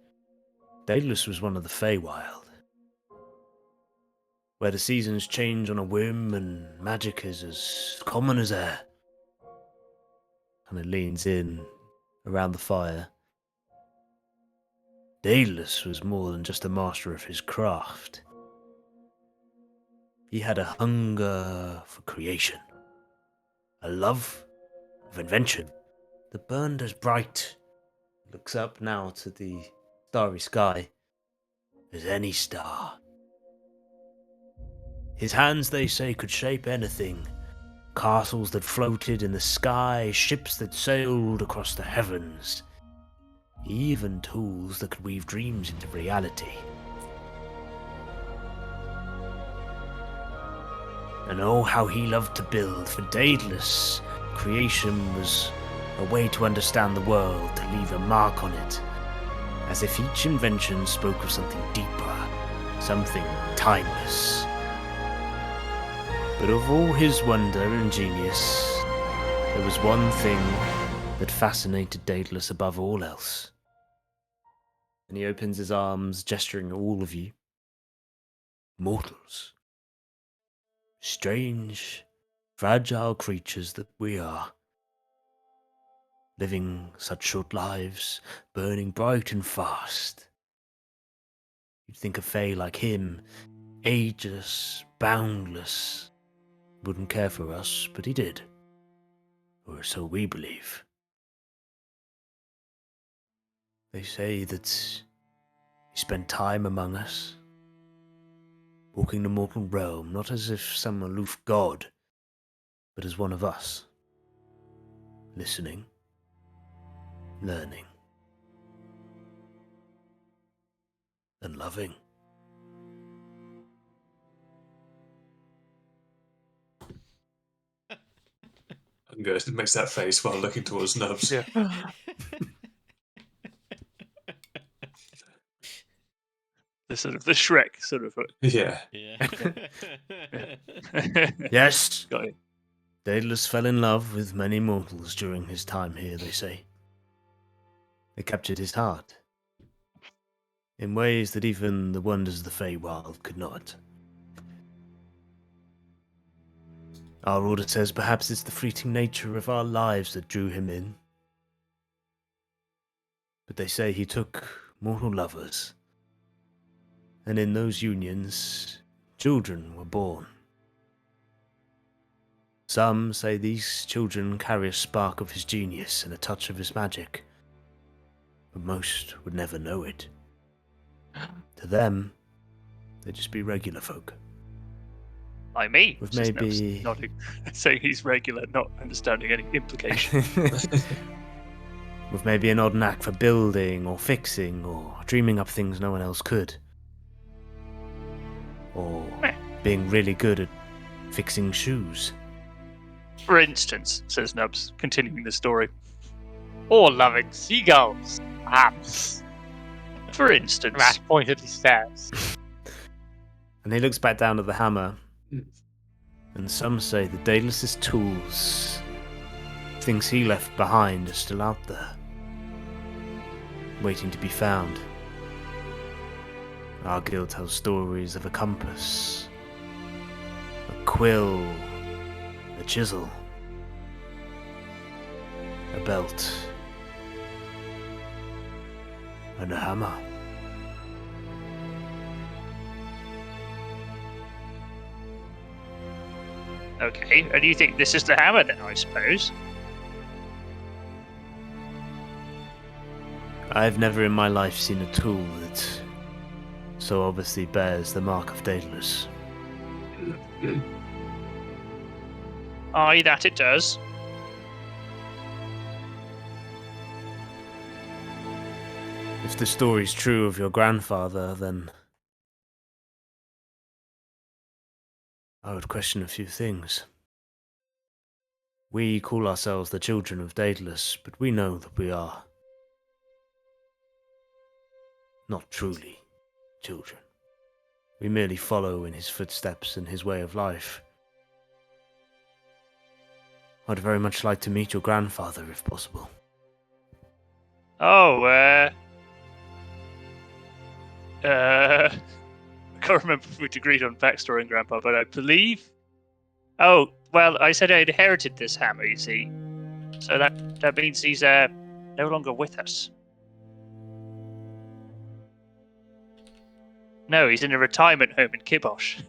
Daedalus was one of the Feywild, where the seasons change on a whim and magic is as common as air. And it leans in around the fire. Daedalus was more than just a master of his craft. He had a hunger for creation, a love of invention that burned as bright, looks up now to the starry sky, as any star. His hands, they say, could shape anything. Castles that floated in the sky, ships that sailed across the heavens. Even tools that could weave dreams into reality. And oh, how he loved to build. For Daedalus, creation was a way to understand the world, to leave a mark on it. As if each invention spoke of something deeper, something timeless. But of all his wonder and genius, there was one thing that fascinated Daedalus above all else. And he opens his arms, gesturing at all of you. Mortals. Strange, fragile creatures that we are. Living such short lives, burning bright and fast. You'd think a Fae like him, ageless, boundless, wouldn't care for us, but he did. Or so we believe. They say that he spent time among us, walking the mortal realm, not as if some aloof god, but as one of us, listening, learning, and loving. Unger makes that face while looking towards Nubs. Yeah. sort of the Shrek sort of. Yeah. Yeah. Yes, Got it. Daedalus fell in love with many mortals during his time here, they say. They captured his heart in ways that even the wonders of the Feywild could not. Our order says perhaps it's the fleeting nature of our lives that drew him in. But they say he took mortal lovers, and in those unions, children were born. Some say these children carry a spark of his genius and a touch of his magic, but most would never know it. To them, they'd just be regular folk. Like me. With Just maybe- nodding, saying he's regular, not understanding any implication. With maybe an odd knack for building or fixing or dreaming up things no one else could. Or being really good at fixing shoes. For instance, says Nubs, continuing the story. Or loving seagulls, perhaps. For instance. Rash pointedly stares. And he looks back down at the hammer. And some say that Daedalus' tools, things he left behind, are still out there, waiting to be found. Our guild tells stories of a compass, a quill, a chisel, a belt, and a hammer. Okay, and you think this is the hammer then, I suppose? I've never in my life seen a tool that so obviously bears the mark of Daedalus. Aye, that it does. If the story's true of your grandfather, then I would question a few things. We call ourselves the children of Daedalus, but we know that we are not truly children. We merely follow in his footsteps and his way of life. I'd very much like to meet your grandfather, if possible. Oh, I can't remember if we'd agreed on backstory and Grandpa, but I believe... Oh, well, I said I inherited this hammer, you see. So that means he's no longer with us. No, he's in a retirement home in Kibosh.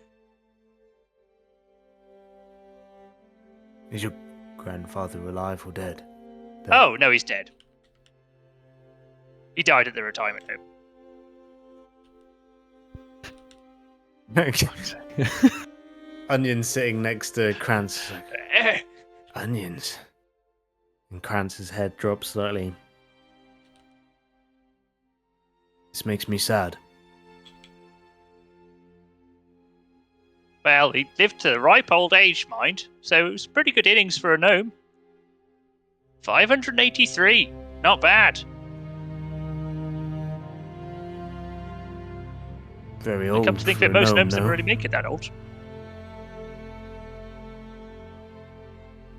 Is your grandfather alive or dead? Dead. Oh, no, he's dead. He died at the retirement home. Onion sitting next to Krantz. Like, onions. And Krantz's head drops slightly. This makes me sad. Well, he lived to the ripe old age, mind, so it was pretty good innings for a gnome. 583. Not bad. Very old. Come to think of for it, a most gnome, gnomes no? never really make it that old.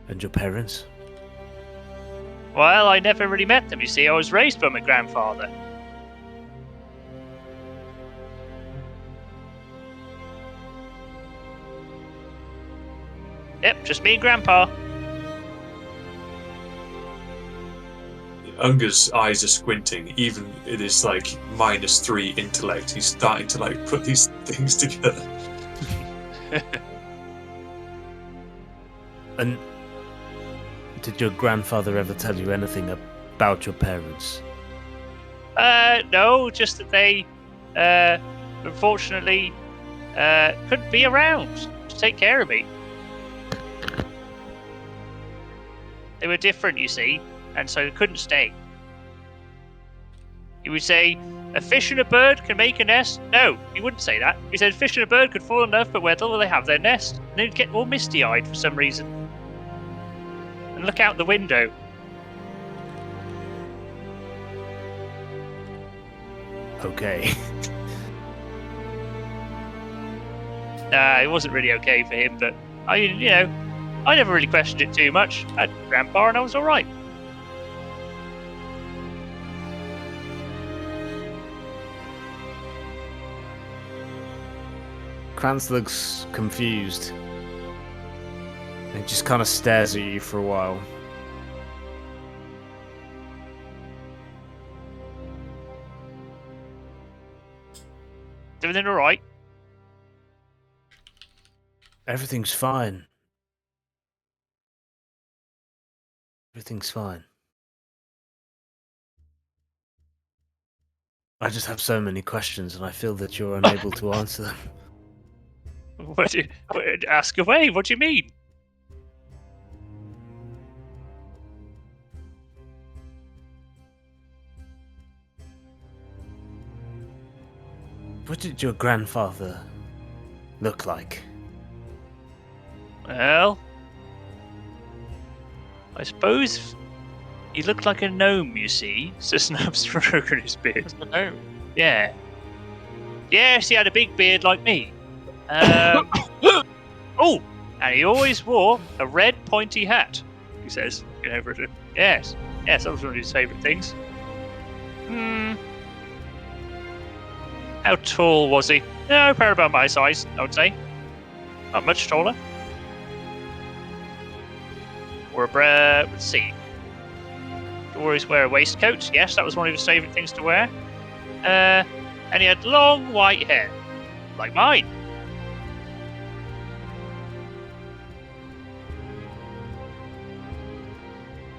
And your parents? Well, I never really met them, you see. I was raised by my grandfather. Yep, just me and Grandpa. Unger's eyes are squinting, even it is like -3 intellect. He's starting to like put these things together. And did your grandfather ever tell you anything about your parents? No, just that they, unfortunately, couldn't be around to take care of me. They were different, you see, and so they couldn't stay. He would say, a fish and a bird can make a nest. No, he wouldn't say that. He said, a fish and a bird could fall in love, but where will they have their nest? And they'd get all misty-eyed for some reason. And look out the window. Okay. It wasn't really okay for him, but I never really questioned it too much. I had Grandpa and I was all right. Krantz looks confused. He just kind of stares at you for a while. Is everything all right? Everything's fine. Everything's fine. I just have so many questions and I feel that you're unable to answer them. Ask away. What do you mean? What did your grandfather look like? Well, I suppose he looked like a gnome, you see. So Snub's stroking his beard. No. Yeah. Yes, he had a big beard like me. Oh, and he always wore a red pointy hat, he says, looking over at him. Yes, that was one of his favourite things. How tall was he? No, probably about my size, I would say. Not much taller. Let's see. Always wear a waistcoat. Yes, that was one of his favourite things to wear. And he had long white hair, like mine.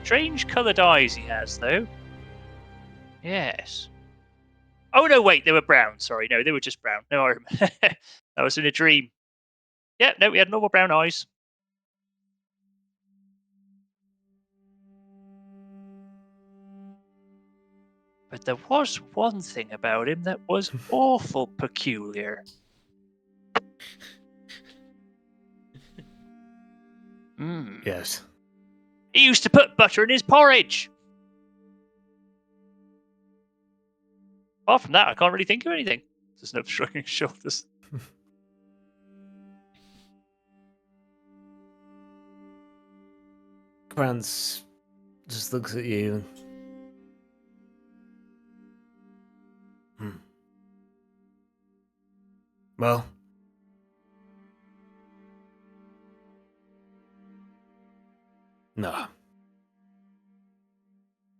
Strange coloured eyes he has, though. Yes. Oh, no, wait, they were brown. Sorry, no, they were just brown. No, I remember. That was in a dream. Yeah, no, he had normal brown eyes. But there was one thing about him that was awful peculiar. Yes. He used to put butter in his porridge. Apart from that, I can't really think of anything. Just no shrugging his shoulders. Krantz just looks at you. Well, no.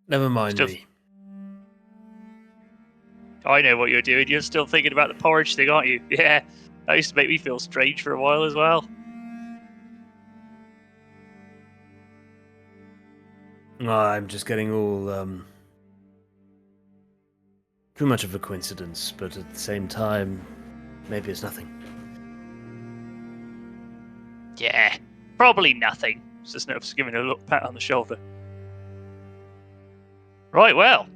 Never mind Still- me. I know what you're doing. You're still thinking about the porridge thing, aren't you? Yeah, that used to make me feel strange for a while as well. I'm just getting all too much of a coincidence, but at the same time, maybe it's nothing. Yeah, probably nothing. Just Nerf's giving a little pat on the shoulder. Right, well,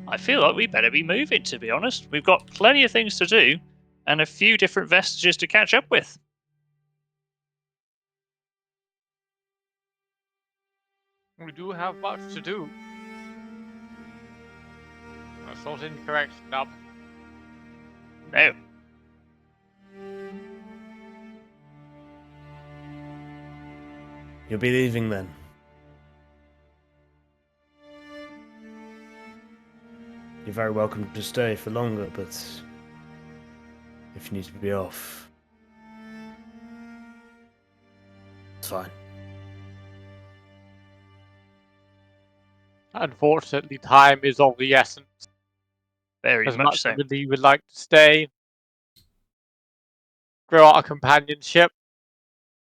I feel like we better be moving, to be honest. We've got plenty of things to do, and a few different vestiges to catch up with. We do have much to do. That's not incorrect, Nub. No. You'll be leaving then. You're very welcome to stay for longer, but if you need to be off, it's fine. Unfortunately, time is of the essence. Very As much much so. as we would like to stay, grow our companionship,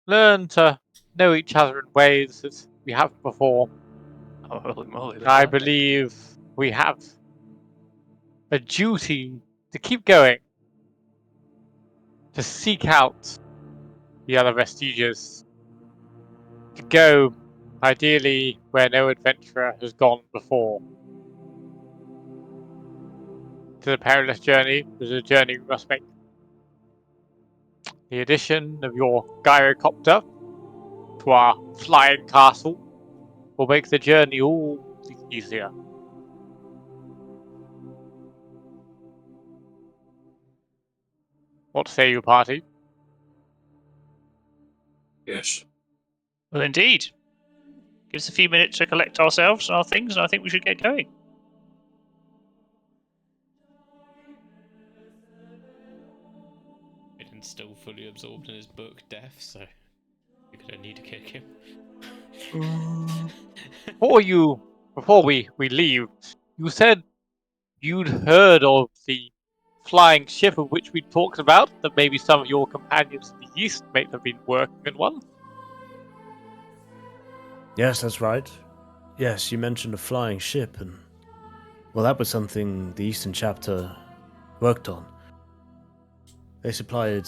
learn to know each other in ways that we have before. Oh, holy moly, look I at that. believe we have a duty to keep going, to seek out the other vestiges, to go, ideally, where no adventurer has gone before. To the perilous journey is a journey we must make. The addition of your gyrocopter to our flying castle will make the journey all the easier. What say you, party? Yes. Well, indeed. Give us a few minutes to collect ourselves and our things, and I think we should get going. Finn's still fully absorbed in his book, Death, so you're gonna need to kick him. Before we leave, you said you'd heard of the flying ship of which we talked about, that maybe some of your companions in the East may have been working in one? Yes, that's right. Yes, you mentioned a flying ship, and well, that was something the Eastern chapter worked on. They supplied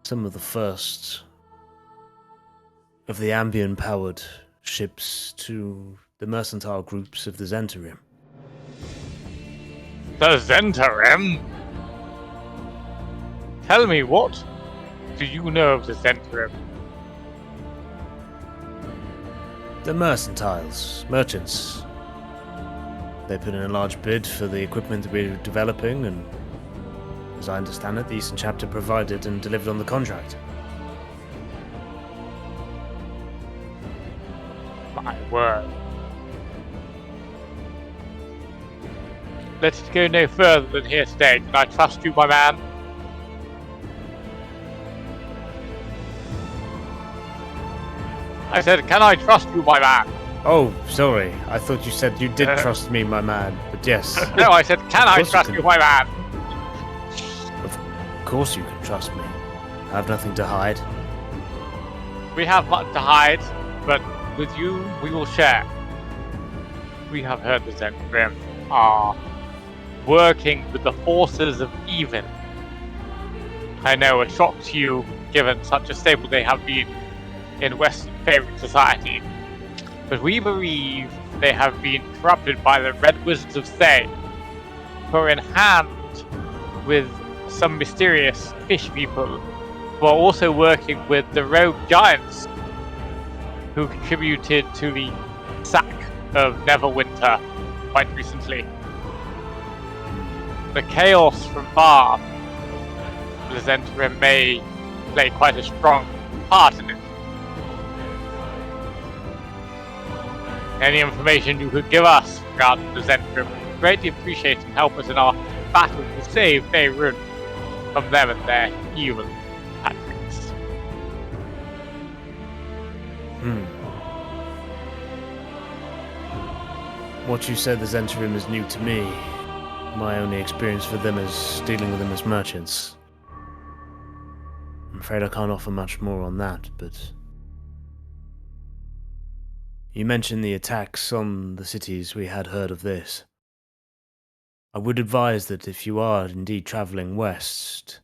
some of the first of the ambient-powered ships to the mercantile groups of the Zentarim. The Zentarim? Tell me, what do you know of the Zentarim? The mercantiles, merchants. They put in a large bid for the equipment that we were developing, and as I understand it, the Eastern chapter provided and delivered on the contract. My word. Let it go no further than here today. Can I trust you, my man? I said, can I trust you, my man? Oh, sorry. I thought you said you did trust me, my man. But yes. No, I said, can I course you trust can. you, my man? Of course you can trust me. I have nothing to hide. We have much to hide, but with you, we will share. We have heard the Zentarim are working with the forces of evil. I know, a shock to you, given such a staple they have been in Western favored society. But we believe they have been corrupted by the Red Wizards of Thay, who are in hand with some mysterious fish people, who are also working with the rogue giants, who contributed to the sack of Neverwinter quite recently. The chaos from far, the Zentarim may play quite a strong part in it. Any information you could give us regarding the Zentarim would be greatly appreciated and help us in our battle to save Faerun from them and their evil tactics. What you said, the Zentarim, is new to me. My only experience with them is dealing with them as merchants. I'm afraid I can't offer much more on that, but... You mentioned the attacks on the cities. We had heard of this. I would advise that if you are indeed travelling west,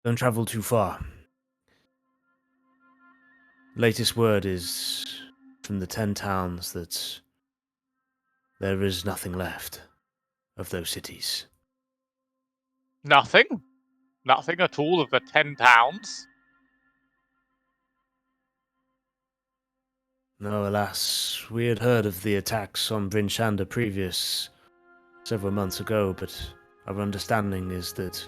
don't travel too far. Latest word is from the 10 towns that there is nothing left of those cities. Nothing? Nothing at all of the 10 towns? No, alas, we had heard of the attacks on Bryn Shander previous several months ago, but our understanding is that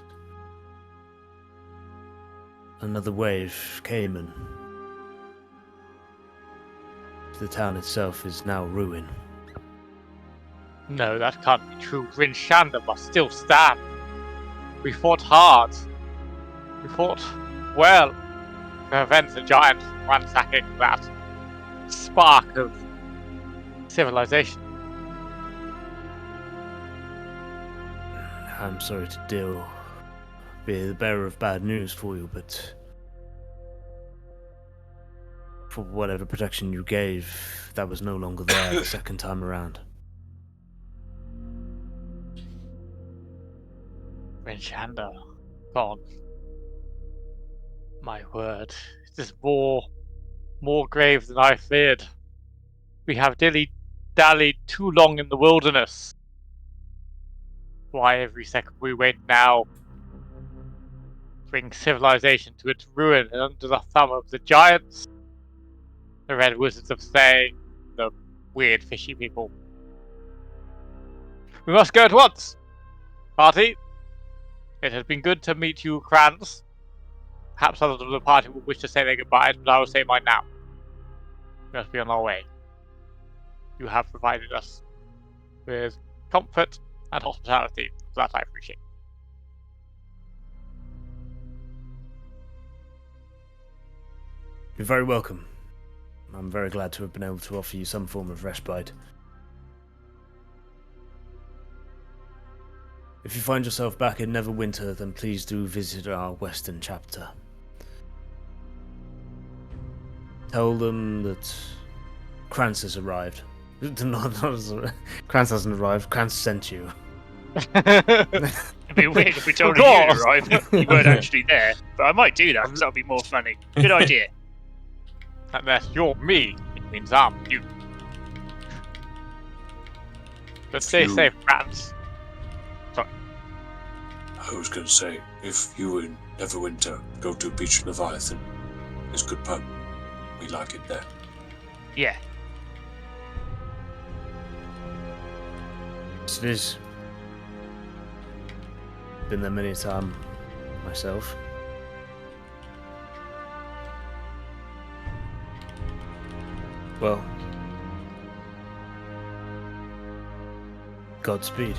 another wave came and the town itself is now ruined. No, that can't be true. Bryn Shander must still stand. We fought hard. We fought well to prevent the giant from ransacking that spark of civilization. I'm sorry to be the bearer of bad news for you, but for whatever protection you gave, that was no longer there the second time around. Bryn Shander, gone. My word, it is more grave than I feared. We have dilly-dallied too long in the wilderness. Why every second we wait now brings civilization to its ruin and under the thumb of the giants, the Red Wizards of Thay, the weird fishy people. We must go at once! Party, It has been good to meet you, Kranz. Perhaps others of the party will wish to say their goodbyes, but I will say mine now. We must be on our way. You have provided us with comfort and hospitality. That I appreciate. You're very welcome. I'm very glad to have been able to offer you some form of respite. If you find yourself back in Neverwinter, then please do visit our western chapter. Tell them that Krantz has arrived. Krantz hasn't arrived, Krantz sent you. It'd be weird if we told you to arrive. You weren't actually there, but I might do that because that'll be more funny. Good idea. Unless you're me, it means I'm you. But stay You- safe, Kranz. I was going to say, if you in Neverwinter go to Beach Leviathan, it's good pub. We like it there. Yeah. Yes, it is. Been there many a time myself. Well, Godspeed.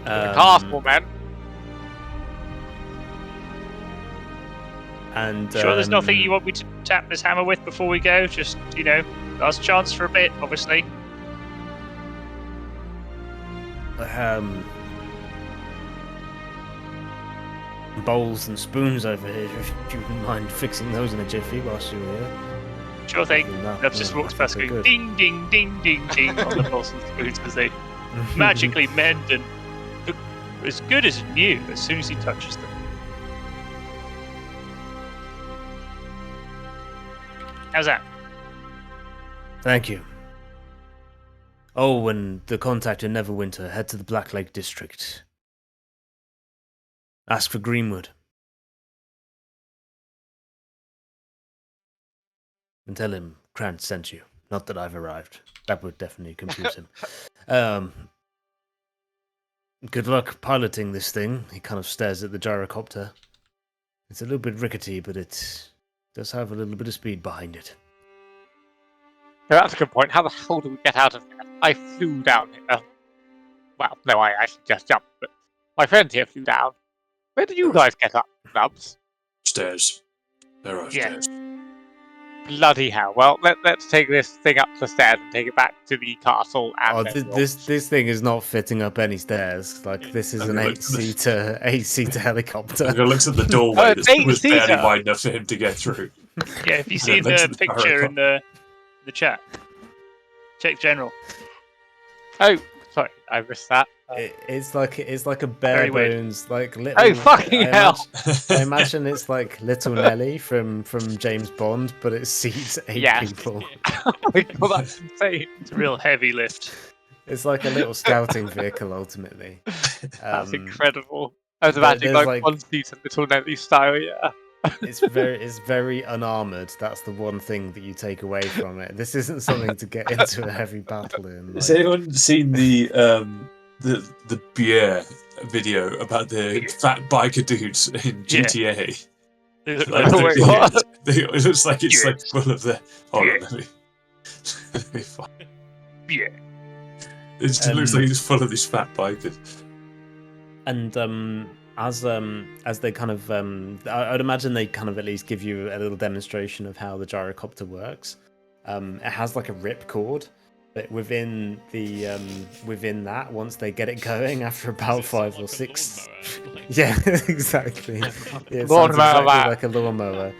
The castle, man. And Sure, there's nothing you want me to tap this hammer with before we go? Just, last chance for a bit, obviously. Bowls and spoons over here, if you wouldn't mind fixing those in a jiffy whilst you're here. Sure thing. Other than that, Nubs just yeah, walks I past think going we're ding, ding, ding, ding, ding on the bowls and spoons as they magically mend and look as good as new as soon as he touches them. How's that? Thank you. Oh, and the contact in Neverwinter, head to the Black Lake District. Ask for Greenwood. And tell him Krantz sent you. Not that I've arrived. That would definitely confuse him. Good luck piloting this thing. He kind of stares at the gyrocopter. It's a little bit rickety, but it does have a little bit of speed behind it. Yeah, that's a good point. How the hell do we get out of here? I flew down here. Well, no, I actually just jumped, but my friend here flew down. Where did you guys get up, Nubs? Stairs. There are Yeah. stairs. Bloody hell. Well, let's take this thing up the stairs and take it back to the castle. And Oh, then we'll- this thing is not fitting up any stairs. Like, this is an Okay, look- eight-seater helicopter. Hugo looks at the doorway that's it's was barely eight-seater. wide enough for him to get through. Yeah, if you Yeah, see next the to the picture in gyrocopter. the chat, check general. Oh, sorry, I missed that. It's like a Very bare weird. bones, like little. Oh, fucking hell! I imagine it's like Little Nelly from James Bond, but it seats 8 Yes. people. Oh my god, that's insane. It's a real heavy lift. It's like a little scouting vehicle, ultimately. That's Um, incredible. I was there- imagining there's, like like- one seat of Little Nelly style, yeah. It's very unarmored. That's the one thing that you take away from it. This isn't something to get into a heavy battle in. Has like- anyone seen the beer video about the fat biker dudes in Yeah. GTA? They look Like, like Oh my the- God. it looks like it's like Yes. full of the. Hold on, Yes. let me find- yeah. It just looks like it's full of these fat bikers. And as they kind of I'd imagine they kind of at least give you a little demonstration of how the gyrocopter works. It has like a rip cord, but within that, once they get it going, after about Is it 5 like or a 6, lawnmower? Like- yeah, exactly. Yeah, it sounds Lawnmower exactly lad. like a lawnmower.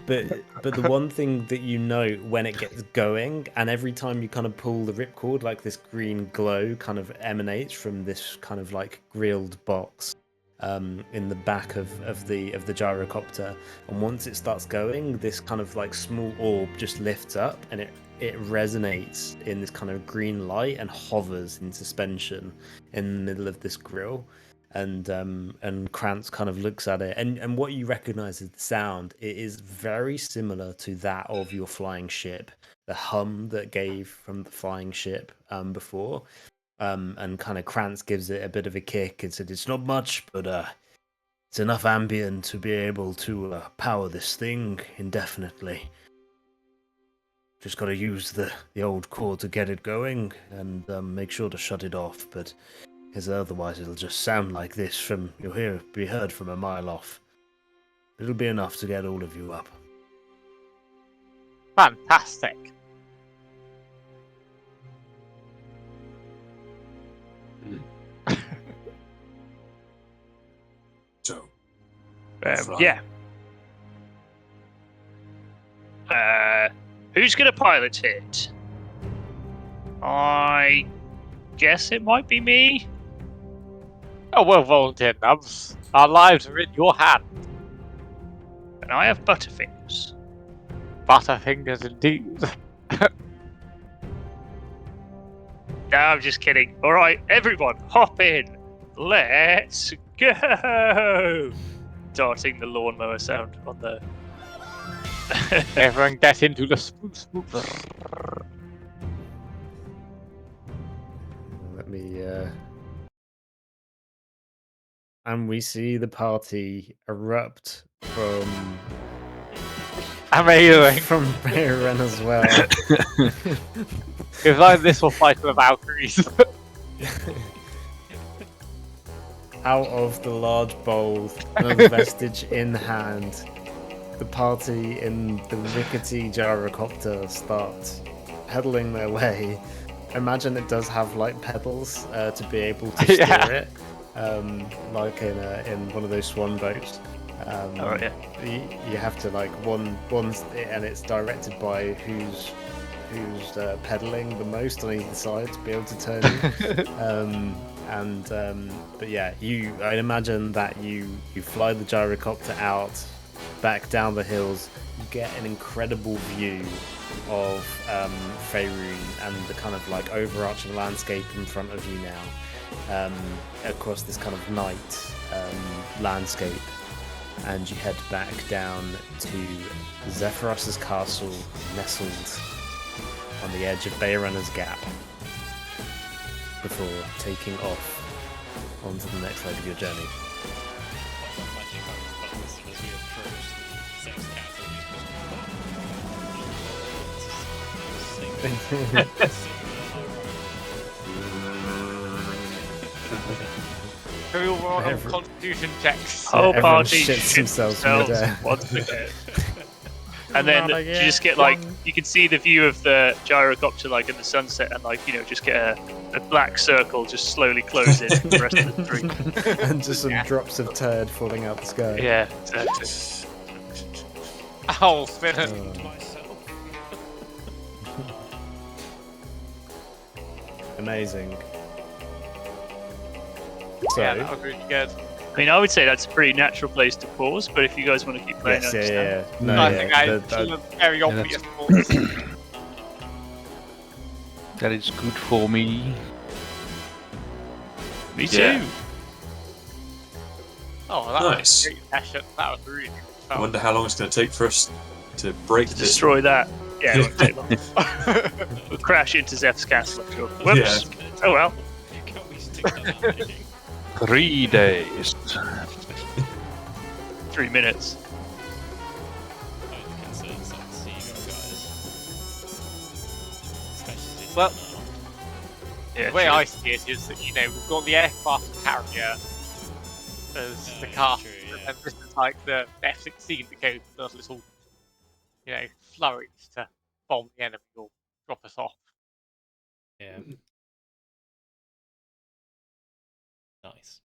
But the one thing that you know when it gets going, and every time you kind of pull the ripcord, like this green glow kind of emanates from this kind of like grilled box in the back of the gyrocopter. And once it starts going, this kind of like small orb just lifts up, and it resonates in this kind of green light and hovers in suspension in the middle of this grill. And Krantz kind of looks at it, and what you recognize as the sound, it is very similar to that of your flying ship, the hum that gave from the flying ship before. And kind of Krantz gives it a bit of a kick and said, "It's not much, but it's enough ambient to be able to power this thing indefinitely. Just got to use the old core to get it going and make sure to shut it off. But because otherwise it'll just sound like this from be heard from a mile off. It'll be enough to get all of you up." Fantastic. So, Yeah. Who's gonna pilot it? I guess it might be me. Oh, well volunteered, Nubs. Our lives are in your hands. And I have Butterfingers. Butterfingers indeed. No, I'm just kidding. All right, everyone, hop in. Let's go. Darting the lawnmower sound on the. Everyone get into the spoof. Let me. And we see the party erupt from Amazing. Bayren as well. It's like this will fight the Valkyries. Out of the large bowl, another vestige in hand, the party in the rickety gyrocopter starts pedaling their way. Imagine it does have like pedals to be able to steer Yeah. it, like in one of those swan boats. Oh, yeah. You have to like one's and it's directed by who's pedaling the most on either side to be able to turn you. But yeah, I imagine that you fly the gyrocopter out, back down the hills, you get an incredible view of Faerun and the kind of like overarching landscape in front of you now, across this kind of night landscape, and you head back down to Zephyros's castle, nestled on the edge of Bayrunners Gap, before taking off onto the next leg of your journey. Can we all roll on constitution checks? Whole Everyone party shits shits themselves themselves midair. once again. And then Not you again. just get like, you can see the view of the gyrocopter like in the sunset, and like, just get a black circle just slowly close in for the rest of the street. And just some drops of turd falling out the sky. Yeah, exactly. Owl spinner. Amazing. So, Yeah, that was really good. I mean, I would say that's a pretty natural place to pause, but if you guys want to keep playing, yes, I yeah, understand. yeah. No, I yeah, think I that- feel a very obvious thoughts. That is good for me. Me too. Yeah. Oh, that Nice. was a great session. That was really good. I wonder how long it's going to take for us to break this. Destroy that. Yeah, it won't take long. We'll crash into Zeph's castle, I'm sure. Whoops. Oh well. Can't we stick that at the beginning? 3 days. 3 minutes. I can see you guys. Especially Well, Yeah, the way true. I see it is that, we've got the aircraft carrier as the yeah, castle, true, yeah. and this is like the F-16 that goes and does little, flurries to bomb the enemy or drop us off. Yeah. Nice.